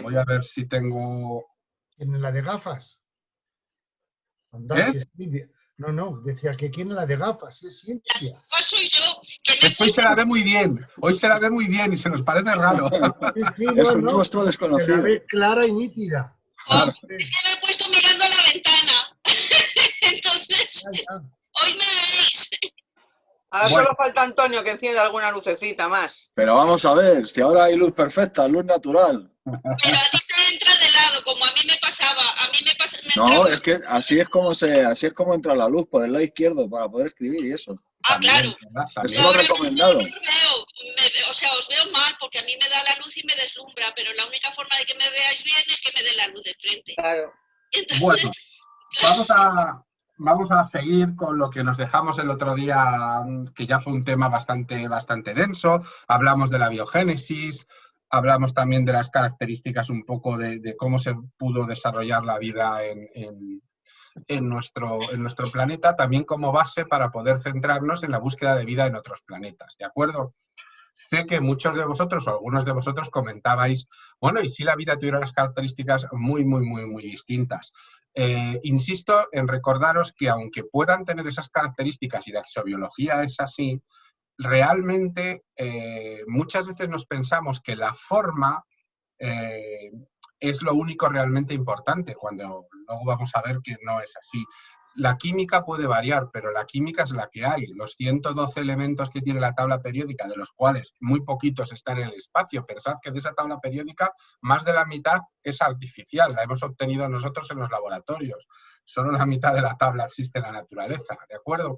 Voy a ver si tengo... ¿Tiene la de gafas? Anda, ¿Eh? si es Silvia. No, decía que tiene la de gafas, es Silvia. Soy yo, que me he Es que hoy puesto, se la ve muy bien, hoy se la ve muy bien y se nos parece raro. Sí, Es un no, rostro se la desconocido. ve clara y nítida. Claro. es que me he puesto mirando a la ventana. Entonces, Ya, ya. hoy me veis. Ahora Bueno. solo falta Antonio que encienda alguna lucecita más. Pero vamos a ver, si ahora hay luz perfecta, luz natural. Pero a ti te entra de lado, como a mí me pasaba. A mí me No, entraba... es que así es como entra la luz, por el lado izquierdo, para poder escribir y eso. Ah, claro. ¿Verdad? Es También. lo Ahora recomendado. no os veo, o sea, os veo mal porque a mí me da la luz y me deslumbra, pero la única forma de que me veáis bien es que me dé la luz de frente. Claro. Entonces, Bueno, vamos a seguir con lo que nos dejamos el otro día, que ya fue un tema bastante denso. Hablamos de la biogénesis, hablamos también de las características un poco de cómo se pudo desarrollar la vida en nuestro planeta, también como base para poder centrarnos en la búsqueda de vida en otros planetas, ¿de acuerdo? Sé que muchos de vosotros o algunos de vosotros comentabais, bueno, y si la vida tuviera unas características muy distintas. Insisto en recordaros que aunque puedan tener esas características y la exobiología es así, realmente muchas veces nos pensamos que la forma es lo único realmente importante, cuando luego vamos a ver que no es así. La química puede variar, pero la química es la que hay. Los 112 elementos que tiene la tabla periódica, de los cuales muy poquitos están en el espacio. Pensad que de esa tabla periódica más de la mitad es artificial, la hemos obtenido nosotros en los laboratorios. Solo la mitad de la tabla existe en la naturaleza, ¿de acuerdo?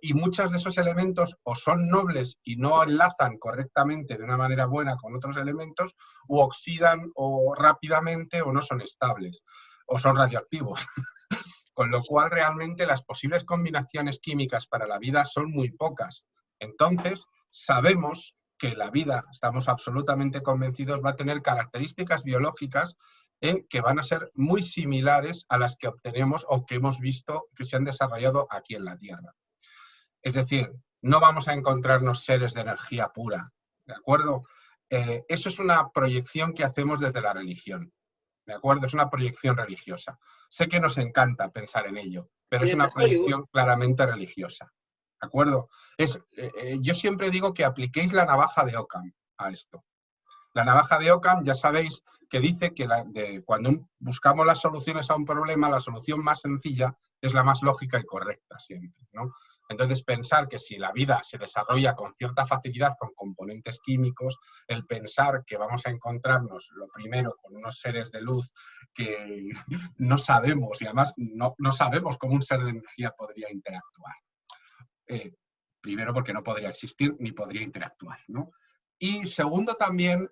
Y muchos de esos elementos o son nobles y no enlazan correctamente de una manera buena con otros elementos, u oxidan o rápidamente o no son estables, o son radioactivos. Con lo cual realmente las posibles combinaciones químicas para la vida son muy pocas. Entonces, sabemos que la vida, estamos absolutamente convencidos, va a tener características biológicas que van a ser muy similares a las que obtenemos o que hemos visto que se han desarrollado aquí en la Tierra. Es decir, no vamos a encontrarnos seres de energía pura, ¿de acuerdo? Eso es una proyección que hacemos desde la religión. ¿De acuerdo? Es una proyección religiosa. Sé que nos encanta pensar en ello, pero es una proyección claramente religiosa. ¿De acuerdo? Yo siempre digo que apliquéis la navaja de Occam a esto. La navaja de Occam, ya sabéis que dice que cuando buscamos las soluciones a un problema, la solución más sencilla es la más lógica y correcta siempre, ¿no? Entonces, pensar que si la vida se desarrolla con cierta facilidad con componentes químicos, el pensar que vamos a encontrarnos lo primero con unos seres de luz que no sabemos, y además no sabemos cómo un ser de energía podría interactuar. Primero porque no podría existir ni podría interactuar, ¿no? Y segundo también,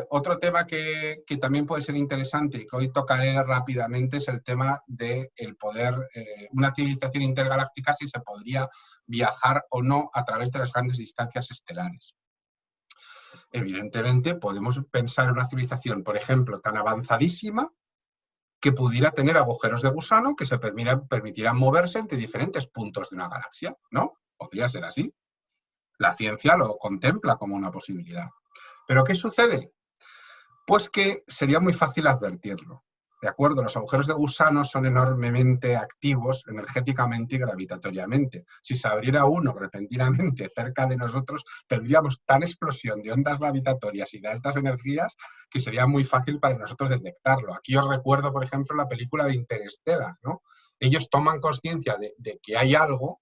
otro tema que también puede ser interesante y que hoy tocaré rápidamente es el tema del poder, una civilización intergaláctica, si se podría viajar o no a través de las grandes distancias estelares. Evidentemente podemos pensar en una civilización, por ejemplo, tan avanzadísima que pudiera tener agujeros de gusano que se permitirán moverse entre diferentes puntos de una galaxia, ¿no? Podría ser así. La ciencia lo contempla como una posibilidad. ¿Pero qué sucede? Pues que sería muy fácil advertirlo. ¿De acuerdo? Los agujeros de gusano son enormemente activos energéticamente y gravitatoriamente. Si se abriera uno repentinamente cerca de nosotros, tendríamos tan explosión de ondas gravitatorias y de altas energías que sería muy fácil para nosotros detectarlo. Aquí os recuerdo, por ejemplo, la película de Interstellar, ¿no? Ellos toman conciencia de que hay algo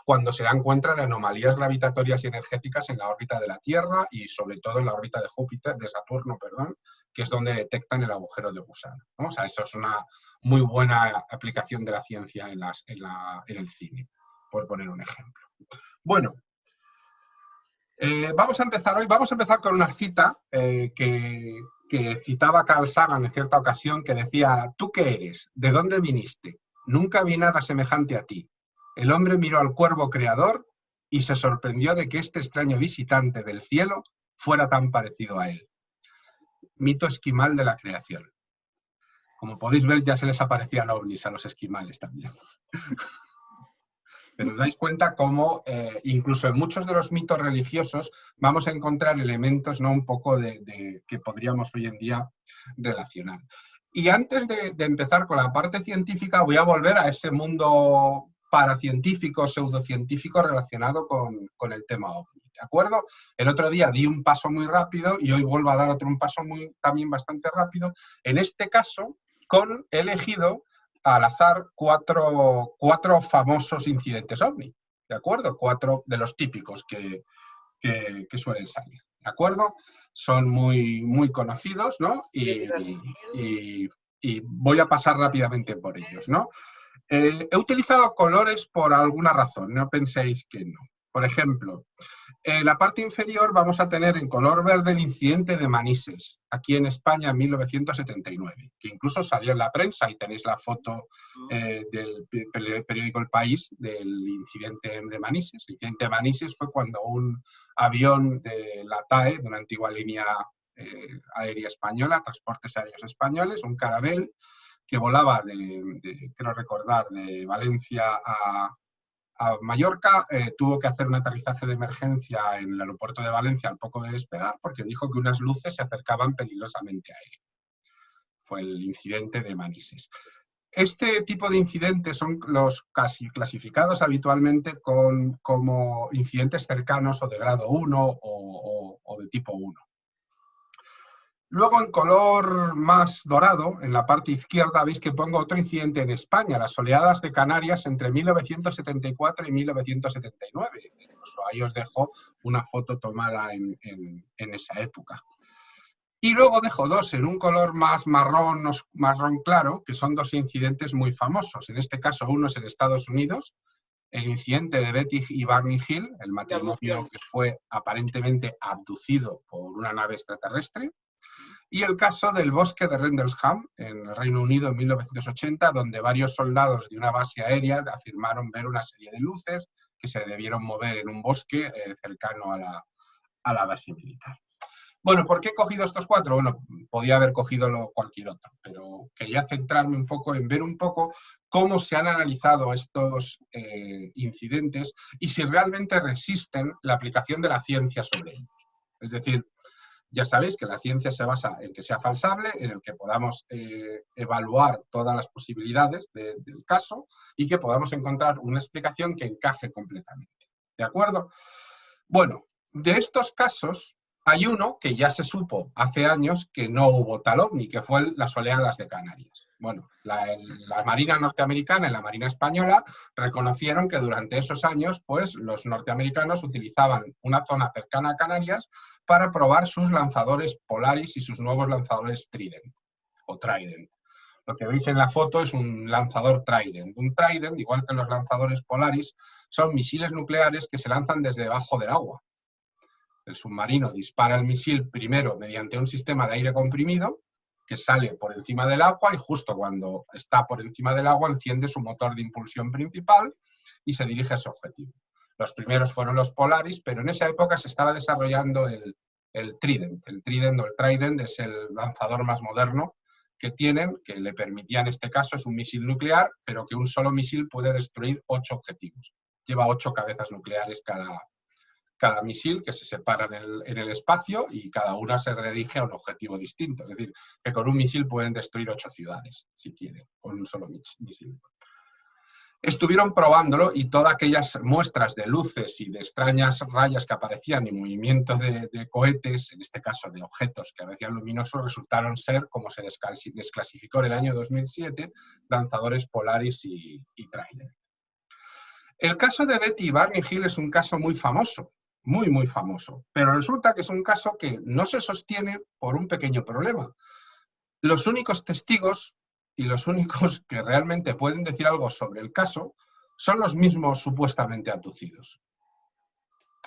cuando se dan cuenta de anomalías gravitatorias y energéticas en la órbita de la Tierra y sobre todo en la órbita de Saturno, que es donde detectan el agujero de gusano, ¿no? O sea, eso es una muy buena aplicación de la ciencia en el cine, por poner un ejemplo. Bueno, vamos a empezar con una cita que citaba Carl Sagan en cierta ocasión, que decía: ¿tú qué eres? ¿De dónde viniste? Nunca vi nada semejante a ti. El hombre miró al cuervo creador y se sorprendió de que este extraño visitante del cielo fuera tan parecido a él. Mito esquimal de la creación. Como podéis ver, ya se les aparecían ovnis a los esquimales también. Pero os dais cuenta cómo incluso en muchos de los mitos religiosos vamos a encontrar elementos, ¿no?, un poco que podríamos hoy en día relacionar. Y antes de empezar con la parte científica, voy a volver a ese mundo paracientífico, pseudocientífico relacionado con el tema OVNI, ¿de acuerdo? El otro día di un paso muy rápido y hoy vuelvo a dar un paso también bastante rápido. En este caso, he elegido al azar cuatro famosos incidentes OVNI, ¿de acuerdo? 4 de los típicos que suelen salir, ¿de acuerdo? Son muy conocidos, ¿no? Y voy a pasar rápidamente por ellos, ¿no? He utilizado colores por alguna razón, no penséis que no. Por ejemplo, en la parte inferior vamos a tener en color verde el incidente de Manises, aquí en España en 1979, que incluso salió en la prensa y tenéis la foto del periódico El País del incidente de Manises. El incidente de Manises fue cuando un avión de la TAE, de una antigua línea aérea española, Transportes Aéreos Españoles, un Caravelle, que volaba creo recordar, de Valencia a Mallorca, tuvo que hacer un aterrizaje de emergencia en el aeropuerto de Valencia al poco de despegar porque dijo que unas luces se acercaban peligrosamente a él. Fue el incidente de Manises. Este tipo de incidentes son los casi clasificados habitualmente como incidentes cercanos o de grado 1 o de tipo 1. Luego, en color más dorado, en la parte izquierda, veis que pongo otro incidente en España, las oleadas de Canarias entre 1974 y 1979. Incluso ahí os dejo una foto tomada en esa época. Y luego dejo 2 en un color más marrón claro, que son 2 incidentes muy famosos. En este caso, uno es en Estados Unidos, el incidente de Betty y Barney Hill, el matrimonio que fue aparentemente abducido por una nave extraterrestre. Y el caso del bosque de Rendlesham, en el Reino Unido, en 1980, donde varios soldados de una base aérea afirmaron ver una serie de luces que se debieron mover en un bosque cercano a la base militar. Bueno, ¿por qué he cogido estos 4? Bueno, podía haber cogido cualquier otro, pero quería centrarme un poco en ver un poco cómo se han analizado estos incidentes y si realmente resisten la aplicación de la ciencia sobre ellos. Es decir, ya sabéis que la ciencia se basa en que sea falsable, en el que podamos evaluar todas las posibilidades del caso y que podamos encontrar una explicación que encaje completamente. ¿De acuerdo? Bueno, de estos casos hay uno que ya se supo hace años que no hubo tal ovni, que fue las oleadas de Canarias. Bueno, la Marina norteamericana y la Marina española reconocieron que durante esos años, pues, los norteamericanos utilizaban una zona cercana a Canarias para probar sus lanzadores Polaris y sus nuevos lanzadores Trident, o Trident. Lo que veis en la foto es un lanzador Trident. Un Trident, igual que los lanzadores Polaris, son misiles nucleares que se lanzan desde debajo del agua. El submarino dispara el misil primero mediante un sistema de aire comprimido que sale por encima del agua y justo cuando está por encima del agua enciende su motor de impulsión principal y se dirige a ese objetivo. Los primeros fueron los Polaris, pero en esa época se estaba desarrollando el Trident. El Trident o el Trident es el lanzador más moderno que tienen, que le permitía en este caso, es un misil nuclear, pero que un solo misil puede destruir 8 objetivos. Lleva 8 cabezas nucleares cada misil, que se separan en el espacio y cada una se dirige a un objetivo distinto. Es decir, que con un misil pueden destruir 8 ciudades, si quieren, con un solo misil. Estuvieron probándolo y todas aquellas muestras de luces y de extrañas rayas que aparecían y movimientos de cohetes, en este caso de objetos que aparecían luminosos, resultaron ser, como se desclasificó en el año 2007, lanzadores Polaris y Trident. El caso de Betty y Barney Hill es un caso muy famoso, muy famoso, pero resulta que es un caso que no se sostiene por un pequeño problema. Los únicos testigos y los únicos que realmente pueden decir algo sobre el caso son los mismos supuestamente abducidos.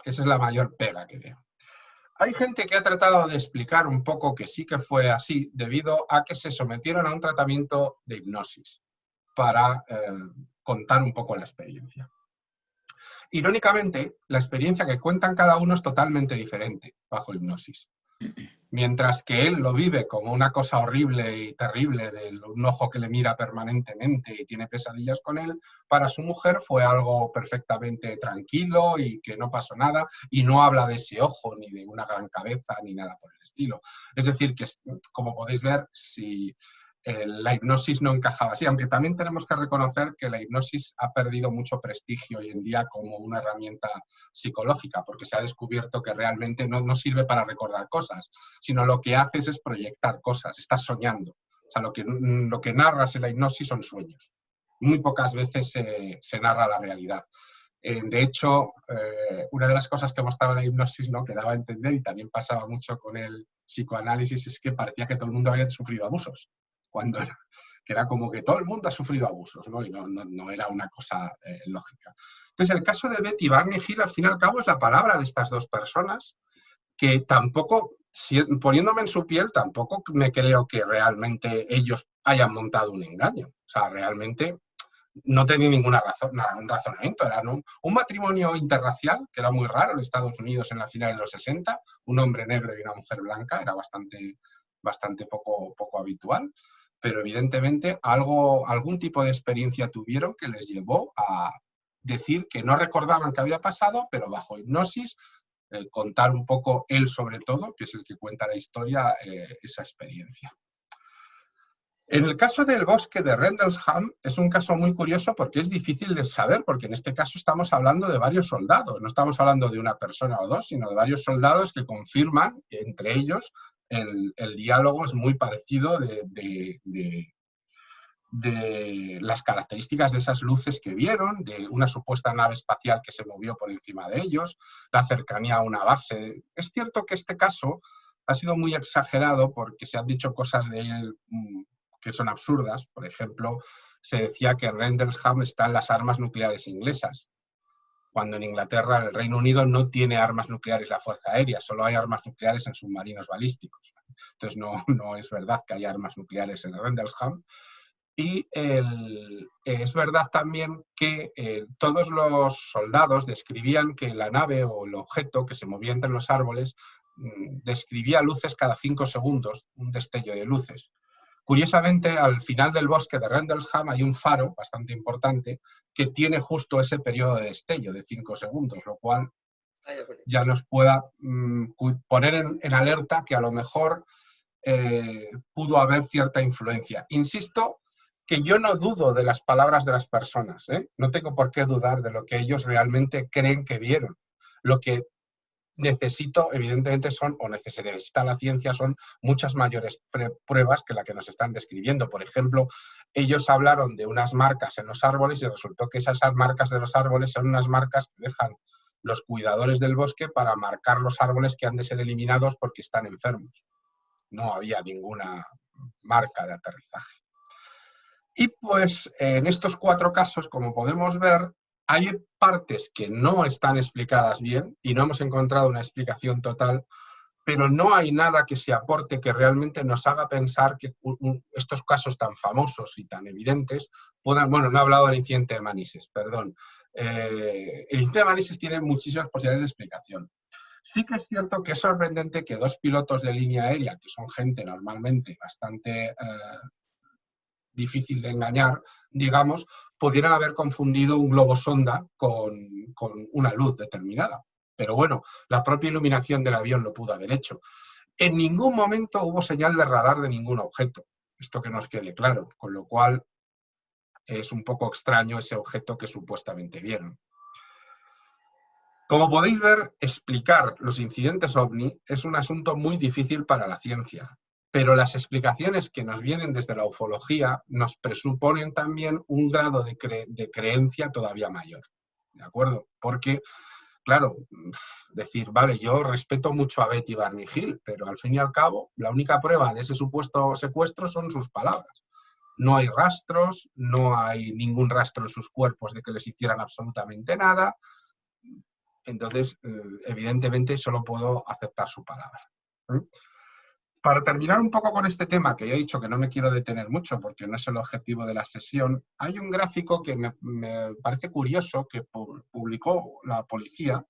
Esa es la mayor pega que veo. Hay gente que ha tratado de explicar un poco que sí que fue así debido a que se sometieron a un tratamiento de hipnosis para contar un poco la experiencia. Irónicamente, la experiencia que cuentan cada uno es totalmente diferente bajo hipnosis. Mientras que él lo vive como una cosa horrible y terrible de un ojo que le mira permanentemente y tiene pesadillas con él, para su mujer fue algo perfectamente tranquilo y que no pasó nada, y no habla de ese ojo, ni de una gran cabeza, ni nada por el estilo. Es decir, que como podéis ver, si la hipnosis no encajaba así, aunque también tenemos que reconocer que la hipnosis ha perdido mucho prestigio hoy en día como una herramienta psicológica, porque se ha descubierto que realmente no sirve para recordar cosas, sino lo que haces es proyectar cosas, estás soñando. O sea, lo que narras en la hipnosis son sueños. Muy pocas veces se narra la realidad. De hecho, una de las cosas que mostraba la hipnosis, ¿no?, que daba a entender, y también pasaba mucho con el psicoanálisis, es que parecía que todo el mundo había sufrido abusos, cuando era como que todo el mundo ha sufrido abusos, ¿no? Y no era una cosa lógica. Entonces, el caso de Betty y Barney Hill, al fin y al cabo, es la palabra de estas dos personas, que tampoco, poniéndome en su piel, tampoco me creo que realmente ellos hayan montado un engaño. O sea, realmente no tenía ninguna razón, un razonamiento. Era un matrimonio interracial, que era muy raro en Estados Unidos en la final de los 60, un hombre negro y una mujer blanca, era bastante poco habitual, pero evidentemente algún tipo de experiencia tuvieron que les llevó a decir que no recordaban qué había pasado, pero bajo hipnosis contar un poco él sobre todo, que es el que cuenta la historia, esa experiencia. En el caso del bosque de Rendlesham es un caso muy curioso porque es difícil de saber, porque en este caso estamos hablando de varios soldados, no estamos hablando de una persona o dos, sino de varios soldados que confirman, entre ellos, el diálogo es muy parecido de las características de esas luces que vieron, de una supuesta nave espacial que se movió por encima de ellos, la cercanía a una base. Es cierto que este caso ha sido muy exagerado porque se han dicho cosas de él que son absurdas. Por ejemplo, se decía que en Rendlesham están las armas nucleares inglesas, cuando en Inglaterra, en el Reino Unido, no tiene armas nucleares la Fuerza Aérea, solo hay armas nucleares en submarinos balísticos. Entonces no es verdad que haya armas nucleares en Rendlesham. Y es verdad también que todos los soldados describían que la nave o el objeto que se movía entre los árboles describía luces cada 5 segundos, un destello de luces. Curiosamente, al final del bosque de Rendlesham hay un faro bastante importante que tiene justo ese periodo de destello de 5 segundos, lo cual ya nos pueda poner en alerta que a lo mejor pudo haber cierta influencia. Insisto que yo no dudo de las palabras de las personas, ¿eh? No tengo por qué dudar de lo que ellos realmente creen que vieron. Lo que necesito, evidentemente, necesita la ciencia, son muchas mayores pruebas que la que nos están describiendo. Por ejemplo, ellos hablaron de unas marcas en los árboles y resultó que esas marcas de los árboles son unas marcas que dejan los cuidadores del bosque para marcar los árboles que han de ser eliminados porque están enfermos. No había ninguna marca de aterrizaje. Y pues en estos 4 casos, como podemos ver, hay partes que no están explicadas bien y no hemos encontrado una explicación total, pero no hay nada que se aporte que realmente nos haga pensar que estos casos tan famosos y tan evidentes puedan... Bueno, no he hablado del incidente de Manises, perdón. El incidente de Manises tiene muchísimas posibilidades de explicación. Sí que es cierto que es sorprendente que 2 pilotos de línea aérea, que son gente normalmente bastante difícil de engañar, digamos, pudieran haber confundido un globo sonda con una luz determinada. Pero bueno, la propia iluminación del avión lo pudo haber hecho. En ningún momento hubo señal de radar de ningún objeto. Esto que nos quede claro, con lo cual es un poco extraño ese objeto que supuestamente vieron. Como podéis ver, explicar los incidentes OVNI es un asunto muy difícil para la ciencia. Pero las explicaciones que nos vienen desde la ufología nos presuponen también un grado de creencia todavía mayor, ¿de acuerdo? Porque, claro, decir, vale, yo respeto mucho a Betty y Barney Hill, pero al fin y al cabo, la única prueba de ese supuesto secuestro son sus palabras. No hay rastros, no hay ningún rastro en sus cuerpos de que les hicieran absolutamente nada. Entonces, evidentemente, solo puedo aceptar su palabra. Para terminar un poco con este tema, que ya he dicho que no me quiero detener mucho porque no es el objetivo de la sesión, hay un gráfico que me parece curioso que publicó la policía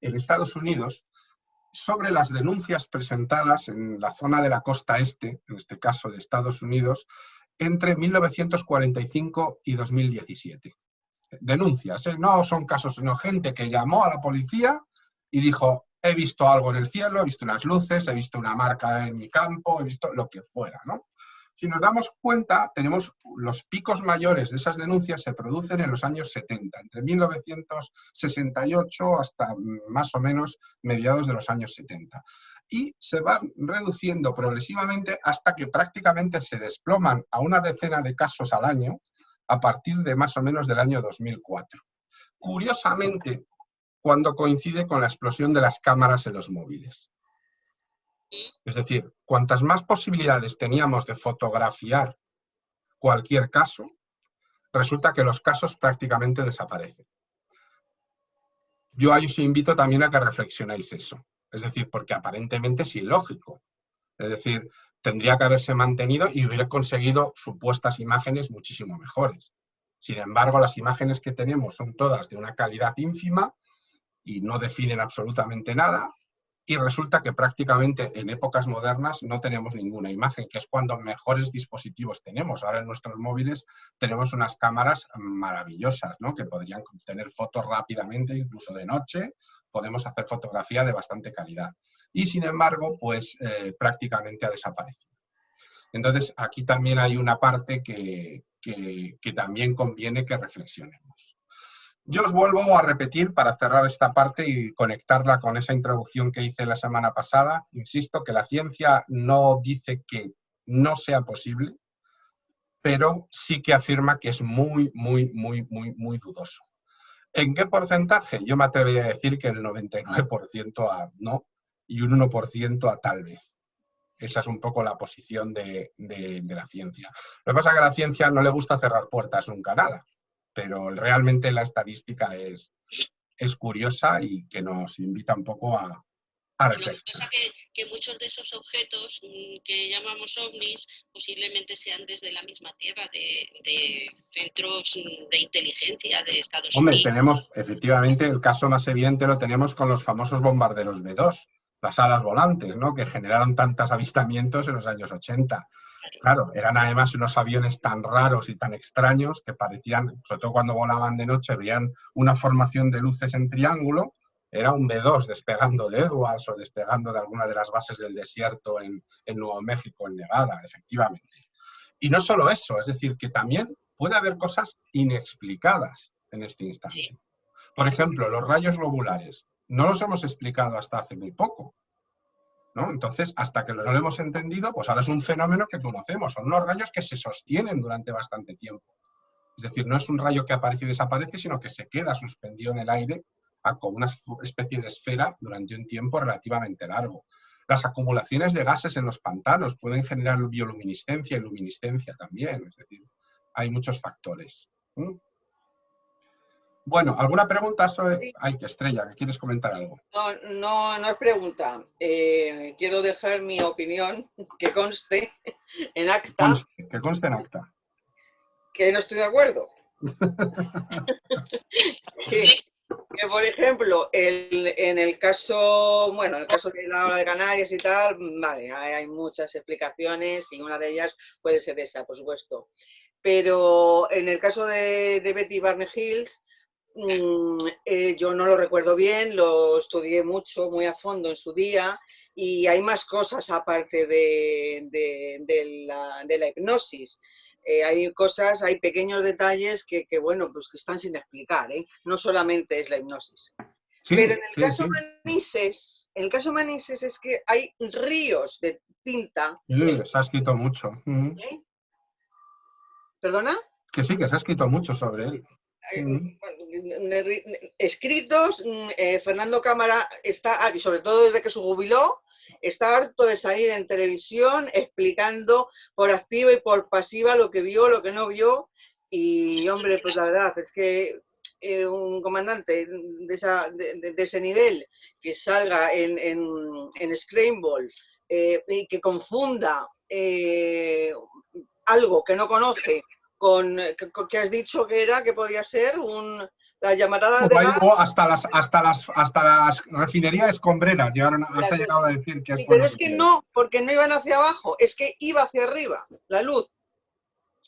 en Estados Unidos sobre las denuncias presentadas en la zona de la costa este, en este caso de Estados Unidos, entre 1945 y 2017. Denuncias, no son casos, sino gente que llamó a la policía y dijo, he visto algo en el cielo, he visto unas luces, he visto una marca en mi campo, he visto lo que fuera, ¿no? Si nos damos cuenta, tenemos los picos mayores de esas denuncias se producen en los años 70, entre 1968 hasta más o menos mediados de los años 70. Y se van reduciendo progresivamente hasta que prácticamente se desploman a una decena de casos al año a partir de más o menos del año 2004. Curiosamente, cuando coincide con la explosión de las cámaras en los móviles. Es decir, cuantas más posibilidades teníamos de fotografiar cualquier caso, resulta que los casos prácticamente desaparecen. Yo os invito también a que reflexionéis eso. Es decir, porque aparentemente es ilógico. Es decir, tendría que haberse mantenido y hubiera conseguido supuestas imágenes muchísimo mejores. Sin embargo, las imágenes que tenemos son todas de una calidad ínfima y no definen absolutamente nada. Y resulta que prácticamente en épocas modernas no tenemos ninguna imagen, que es cuando mejores dispositivos tenemos. Ahora en nuestros móviles tenemos unas cámaras maravillosas, ¿no? Que podrían obtener fotos rápidamente, incluso de noche. Podemos hacer fotografía de bastante calidad. Y sin embargo, pues prácticamente ha desaparecido. Entonces, aquí también hay una parte que también conviene que reflexionemos. Yo os vuelvo a repetir para cerrar esta parte y conectarla con esa introducción que hice la semana pasada. Insisto que la ciencia no dice que no sea posible, pero sí que afirma que es muy dudoso. ¿En qué porcentaje? Yo me atrevería a decir que el 99% a no y un 1% a tal vez. Esa es un poco la posición de la ciencia. Lo que pasa es que a la ciencia no le gusta cerrar puertas nunca nada, pero realmente la estadística es curiosa y que nos invita un poco a reflexionar. Lo que pasa es que muchos de esos objetos que llamamos ovnis posiblemente sean desde la misma Tierra, de centros de inteligencia de Estados Hombre, Unidos. tenemos, efectivamente, el caso más evidente lo tenemos con los famosos bombarderos B-2, las alas volantes, ¿no? Que generaron tantos avistamientos en los años 80. Claro, eran además unos aviones tan raros y tan extraños que parecían, sobre todo cuando volaban de noche, veían una formación de luces en triángulo. Era un B-2 despegando de Edwards o despegando de alguna de las bases del desierto en Nuevo México, en Nevada, efectivamente. Y no solo eso, es decir, que también puede haber cosas inexplicadas en este instante. Sí. Por ejemplo, los rayos globulares. No los hemos explicado hasta hace muy poco, ¿no? Entonces, hasta que no lo hemos entendido, pues ahora es un fenómeno que conocemos. Son unos rayos que se sostienen durante bastante tiempo. Es decir, no es un rayo que aparece y desaparece, sino que se queda suspendido en el aire como una especie de esfera durante un tiempo relativamente largo. Las acumulaciones de gases en los pantanos pueden generar bioluminiscencia y luminiscencia también. Es decir, hay muchos factores. Bueno, ¿alguna pregunta sobre...? Ay, que Estrella, que quieres comentar algo. No es pregunta. Quiero dejar mi opinión, que conste en acta. Que conste en acta. Que no estoy de acuerdo. que, por ejemplo, en el caso de la ola de Canarias y tal, vale, hay muchas explicaciones y una de ellas puede ser esa, por supuesto. Pero en el caso de Betty Barney Hills, yo no lo recuerdo bien, lo estudié mucho, muy a fondo en su día, y hay más cosas aparte de la hipnosis. Hay pequeños detalles que bueno, pues que están sin explicar, ¿eh? No solamente es la hipnosis. Sí, pero en el caso Manises es que hay ríos de tinta. Se ha escrito mucho. ¿Eh? ¿Perdona? Que sí, que se ha escrito mucho sobre él. Escritos, Fernando Cámara está, y sobre todo desde que se jubiló, está harto de salir en televisión explicando por activa y por pasiva lo que vio, lo que no vio, y hombre, pues la verdad es que un comandante de ese nivel que salga en Scramble y que confunda algo que no conoce con que has dicho que podía ser Las llamaradas de Como ahí gas, hubo hasta las refinerías escombreras has llegado a decir que sí, fue pero lo es que que no, porque no iban hacia abajo, es que iba hacia arriba, la luz.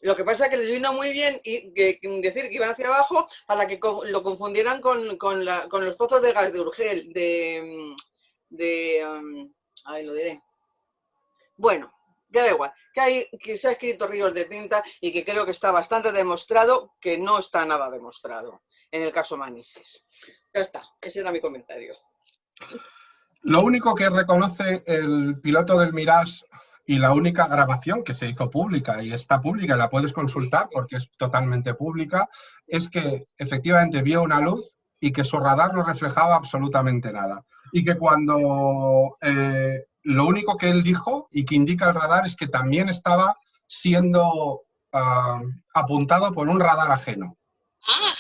Lo que pasa es que les vino muy bien decir que iban hacia abajo para que lo confundieran con los pozos de gas de Urgel, ahí lo diré. Bueno, ya da igual, que se ha escrito ríos de tinta y que creo que está bastante demostrado que no está nada demostrado en el caso Manises. Ya está, ese era mi comentario. Lo único que reconoce el piloto del Mirage y la única grabación que se hizo pública, y está pública, la puedes consultar porque es totalmente pública, es que efectivamente vio una luz y que su radar no reflejaba absolutamente nada. Y que cuando lo único que él dijo y que indica el radar es que también estaba siendo apuntado por un radar ajeno.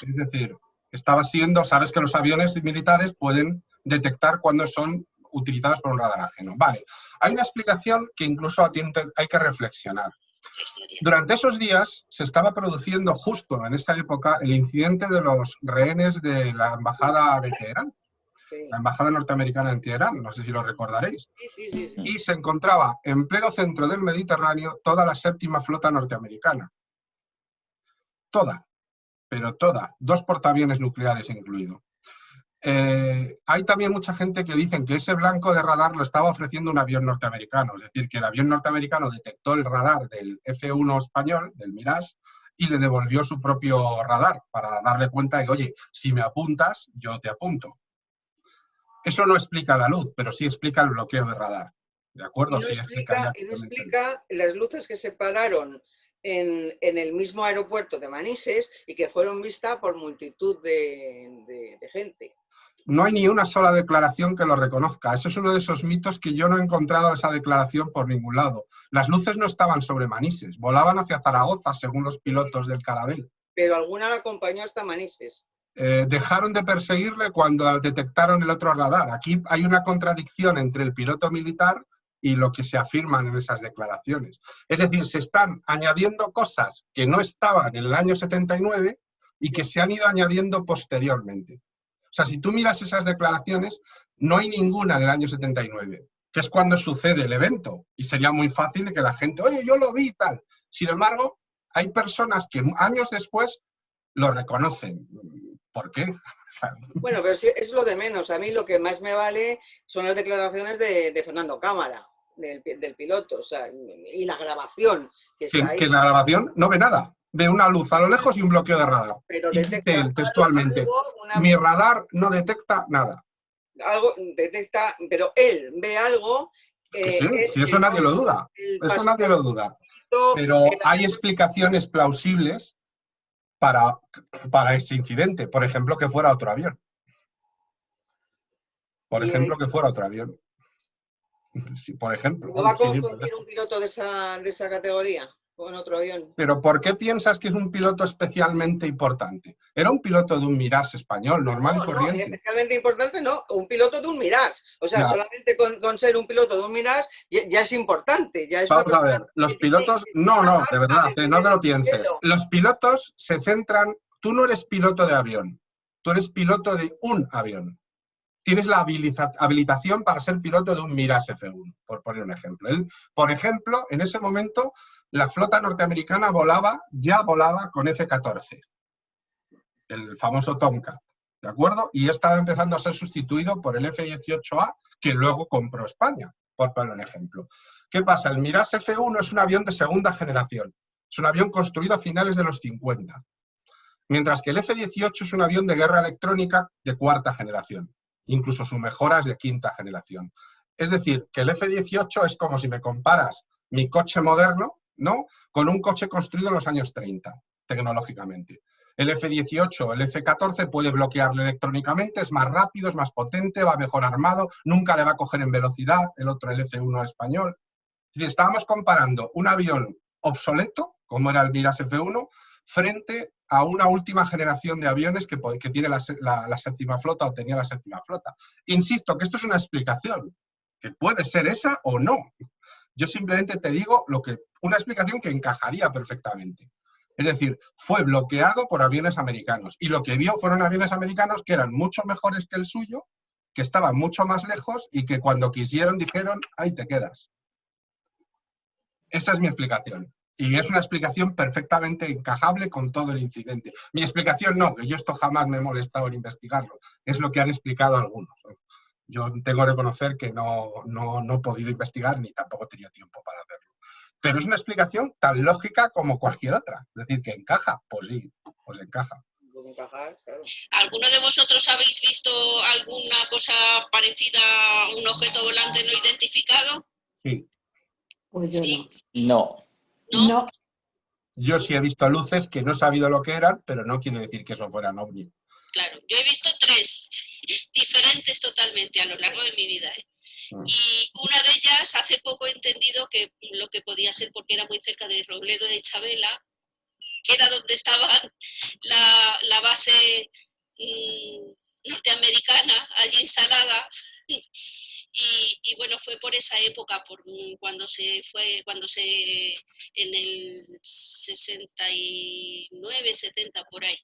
Es decir, estaba siendo, sabes que los aviones militares pueden detectar cuando son utilizados por un radar ajeno. Vale, hay una explicación que incluso hay que reflexionar. Durante esos días se estaba produciendo justo en esa época el incidente de los rehenes de la embajada de Teherán, la embajada norteamericana en Teherán, no sé si lo recordaréis. Sí. Y se encontraba en pleno centro del Mediterráneo toda la séptima flota norteamericana. Toda, pero toda, 2 portaaviones nucleares incluido. Hay también mucha gente que dicen que ese blanco de radar lo estaba ofreciendo un avión norteamericano, es decir, que el avión norteamericano detectó el radar del F-1 español, del Mirage, y le devolvió su propio radar para darle cuenta de, oye, si me apuntas, yo te apunto. Eso no explica la luz, pero sí explica el bloqueo de radar. ¿De acuerdo? Y no sí explica las luces que se pararon en el mismo aeropuerto de Manises y que fueron vistas por multitud de gente. No hay ni una sola declaración que lo reconozca. Eso es uno de esos mitos que yo no he encontrado esa declaración por ningún lado. Las luces no estaban sobre Manises, volaban hacia Zaragoza, según los pilotos del Carabel. Pero alguna la acompañó hasta Manises. Dejaron de perseguirle cuando detectaron el otro radar. Aquí hay una contradicción entre el piloto militar y lo que se afirman en esas declaraciones. Es decir, se están añadiendo cosas que no estaban en el año 79 y que se han ido añadiendo posteriormente. O sea, si tú miras esas declaraciones, no hay ninguna en el año 79, que es cuando sucede el evento. Y sería muy fácil que la gente, oye, yo lo vi y tal. Sin embargo, hay personas que años después lo reconocen. ¿Por qué? Bueno, pero sí, es lo de menos. A mí lo que más me vale son las declaraciones de Fernando Cámara, del piloto, o sea, y la grabación. Que la grabación no ve nada. Ve una luz a lo lejos y un bloqueo de radar. Pero y dice él textualmente, mi radar no detecta nada. Algo detecta, pero él ve algo. Sí, eso nadie lo duda. Eso nadie lo duda. Pero hay explicaciones plausibles para ese incidente. Por ejemplo, que fuera otro avión. Sí, por ejemplo. ¿No va a confundir un piloto de esa categoría con otro avión? Pero ¿por qué piensas que es un piloto especialmente importante? Era un piloto de un Mirage español, normal y corriente. No, especialmente importante no, un piloto de un Mirage. O sea, solamente con ser un piloto de un Mirage ya es importante. Ya es Vamos a ver, los pilotos... No, de verdad, no te lo pienses. Los pilotos se centran... Tú no eres piloto de avión, tú eres piloto de un avión. Tienes la habilitación para ser piloto de un Mirage F1, por poner un ejemplo. Por ejemplo, en ese momento, la flota norteamericana ya volaba con F-14, el famoso Tomcat, ¿de acuerdo? Y estaba empezando a ser sustituido por el F-18A, que luego compró España, por poner un ejemplo. ¿Qué pasa? El Mirage F1 es un avión de segunda generación. Es un avión construido a finales de los 50. Mientras que el F-18 es un avión de guerra electrónica de cuarta generación. Incluso su mejora es de quinta generación. Es decir, que el F-18 es como si me comparas mi coche moderno, ¿no?, con un coche construido en los años 30, tecnológicamente. El F-18, el F-14 puede bloquearle electrónicamente, es más rápido, es más potente, va mejor armado, nunca le va a coger en velocidad, el otro, el F-1 español. Es decir, estábamos comparando un avión obsoleto, como era el Mirage F-1, frente a una última generación de aviones que tiene la séptima flota o tenía la séptima flota. Insisto que esto es una explicación, que puede ser esa o no. Yo simplemente te digo una explicación que encajaría perfectamente. Es decir, fue bloqueado por aviones americanos. Y lo que vio fueron aviones americanos que eran mucho mejores que el suyo, que estaban mucho más lejos y que cuando quisieron dijeron, ahí te quedas. Esa es mi explicación. Y es una explicación perfectamente encajable con todo el incidente. Mi explicación no, que yo esto jamás me he molestado en investigarlo. Es lo que han explicado algunos. Yo tengo que reconocer que no he podido investigar ni tampoco he tenido tiempo para hacerlo. Pero es una explicación tan lógica como cualquier otra. Es decir, que encaja. Pues sí, pues encaja. ¿Alguno de vosotros habéis visto alguna cosa parecida a un objeto volante no identificado? Sí. Pues yo Sí. no. ¿No? No. Yo sí he visto luces que no he sabido lo que eran, pero no quiere decir que eso fueran ovnis. Claro, yo he visto 3 diferentes totalmente a lo largo de mi vida, ¿eh? Y una de ellas hace poco he entendido que lo que podía ser porque era muy cerca de Robledo de Chabela, que era donde estaba la base norteamericana allí instalada. Y bueno, fue por esa época, cuando se en el 69, 70 por ahí.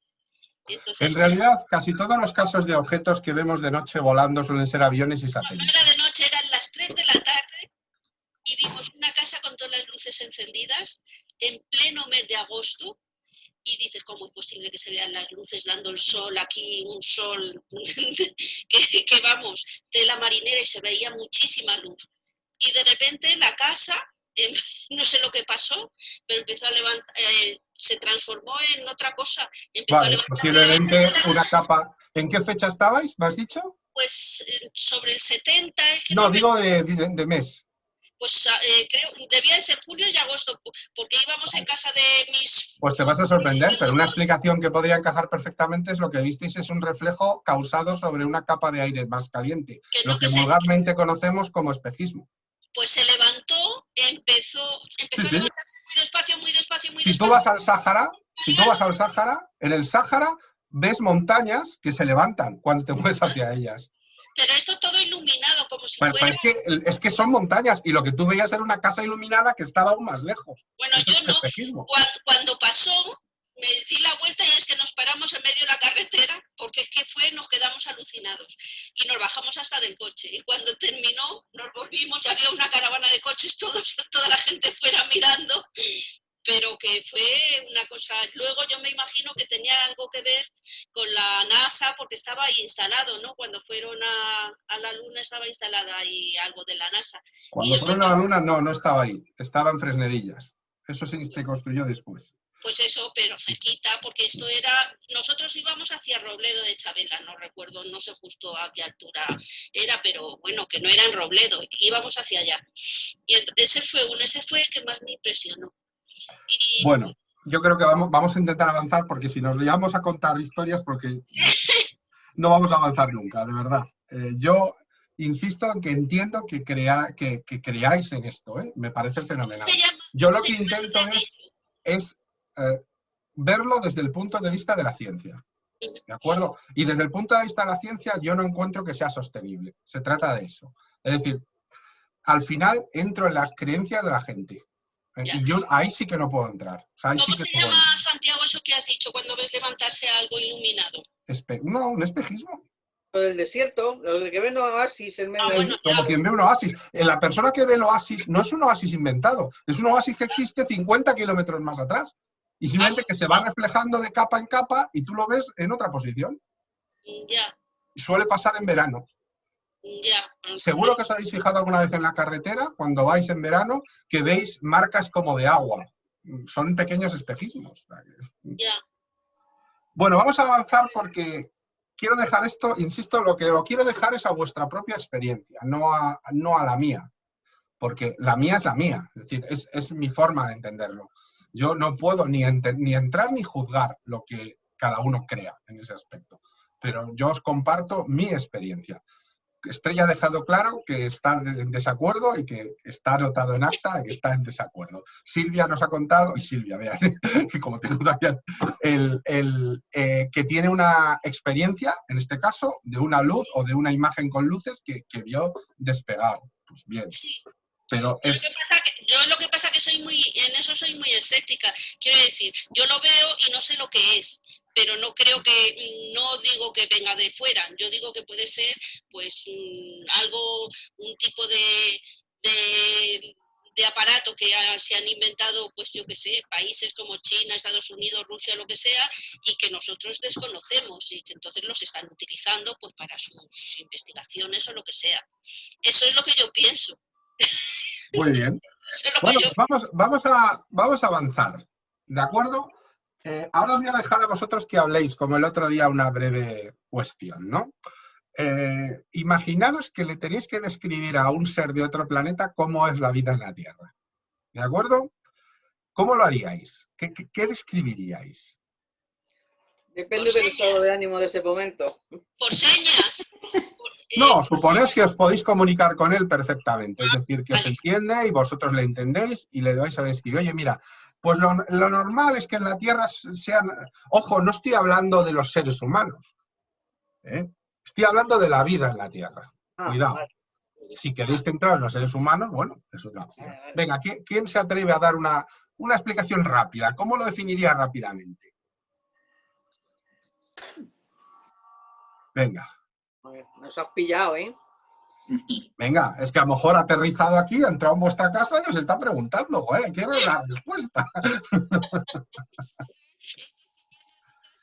Entonces, En realidad, casi todos los casos de objetos que vemos de noche volando suelen ser aviones y no satélites. era de noche, eran las 3 de la tarde y vimos una casa con todas las luces encendidas en pleno mes de agosto. Y dices, ¿cómo es posible que se vean las luces dando el sol aquí, un sol que vamos, de la marinera y se veía muchísima luz? Y de repente la casa, no sé lo que pasó, pero empezó a levantar, se transformó en otra cosa. Empezó a Vale, levantarse posiblemente una capa. ¿En qué fecha estabais? ¿Me has dicho? pues sobre el 70, es que No, no digo de mes. pues creo, debía de ser julio y agosto, porque íbamos en casa de mis... Pues te vas a sorprender, pero una explicación que podría encajar perfectamente es lo que visteis es un reflejo causado sobre una capa de aire más caliente, Que no, lo que que se- vulgarmente conocemos como espejismo. Pues se levantó, empezó Sí, a sí. levantarse muy despacio, muy despacio, muy Si tú despacio. vas al Sáhara, en el Sáhara ves montañas que se levantan cuando te mueves hacia ellas. Pero esto todo iluminado, como si Pues, fuera... es que son montañas y lo que tú veías era una casa iluminada que estaba aún más lejos. Bueno, Eso yo es no. espejismo. Cuando pasó, me di la vuelta y es que nos paramos en medio de la carretera, porque es que nos quedamos alucinados. Y nos bajamos hasta del coche. Y cuando terminó, nos volvimos y había una caravana de coches, toda la gente fuera mirando. Pero que fue una cosa... Luego yo me imagino que tenía algo que ver con la NASA, porque estaba ahí instalado, ¿no? Cuando fueron a la Luna estaba instalada ahí algo de la NASA. Cuando Y yo fueron a la Luna, no estaba ahí. Estaba en Fresnedillas. Eso sí se construyó después. Pues eso, pero cerquita, porque esto era... Nosotros íbamos hacia Robledo de Chabela, no recuerdo, no sé justo a qué altura era, pero bueno, que no era en Robledo, íbamos hacia allá. Y ese fue el que más me impresionó. Y Bueno, yo creo que vamos a intentar avanzar porque si nos liamos a contar historias, porque no vamos a avanzar nunca, de verdad. Yo insisto en que entiendo que creáis en esto, ¿eh? Me parece fenomenal. Yo lo que intento es verlo desde el punto de vista de la ciencia, ¿de acuerdo? Y desde el punto de vista de la ciencia yo no encuentro que sea sostenible. Se trata de eso. Es decir, al final entro en las creencias de la gente. Y yo ahí sí que no puedo entrar. O sea, ahí ¿cómo sí que se llama, Santiago, eso que has dicho cuando ves levantarse algo iluminado? No, un espejismo. Lo del desierto, lo de que ven oasis en medio bueno, Como quien ve un oasis. La persona que ve el oasis no es un oasis inventado, es un oasis que existe 50 kilómetros más atrás. Y simplemente que se va reflejando de capa en capa y tú lo ves en otra posición. Ya, Suele pasar en verano. ya. Seguro que os habéis fijado alguna vez en la carretera, cuando vais en verano, que veis marcas como de agua. Son pequeños espejismos. Ya. Bueno, vamos a avanzar porque quiero dejar esto, insisto, lo que lo quiero dejar es a vuestra propia experiencia, no a la mía. Porque la mía es la mía, es decir, es mi forma de entenderlo. Yo no puedo ni entrar ni juzgar lo que cada uno crea en ese aspecto. Pero yo os comparto mi experiencia. Estrella ha dejado claro que está en desacuerdo y que está anotado en acta y que está en desacuerdo. Silvia nos ha contado, y Silvia, vean, como tengo todavía, que tiene una experiencia, en este caso, de una luz o de una imagen con luces que vio despegar. Pues bien. Sí. pero es... Lo que pasa que en eso soy muy escéptica. Quiero decir, yo lo veo y no sé lo que es, pero no digo que venga de fuera. Yo digo que puede ser, pues, un tipo de aparato que se han inventado, pues yo qué sé, países como China, Estados Unidos, Rusia, lo que sea, y que nosotros desconocemos y que entonces los están utilizando pues para sus investigaciones o lo que sea. Eso es lo que yo pienso. Muy bien. Bueno, vamos a avanzar, ¿de acuerdo? Ahora os voy a dejar a vosotros que habléis, como el otro día, una breve cuestión, ¿no? Imaginaros que le tenéis que describir a un ser de otro planeta cómo es la vida en la Tierra, ¿de acuerdo? ¿Cómo lo haríais? ¿Qué describiríais? Depende del estado de ánimo de ese momento. Por señas. No, suponed que os podéis comunicar con él perfectamente, es decir, que os entiende y vosotros le entendéis y le vais a describir, oye, mira, pues lo normal es que en la Tierra sean... Ojo, no estoy hablando de los seres humanos, ¿eh? Estoy hablando de la vida en la Tierra. Cuidado. Vale. Si queréis centrar en los seres humanos, bueno, es otra opción. Vale. Venga, ¿quién se atreve a dar una explicación rápida? ¿Cómo lo definiría rápidamente? Venga. Nos has pillado, ¿eh? Venga, es que a lo mejor ha aterrizado aquí, ha entrado en vuestra casa y os está preguntando, quiero la respuesta.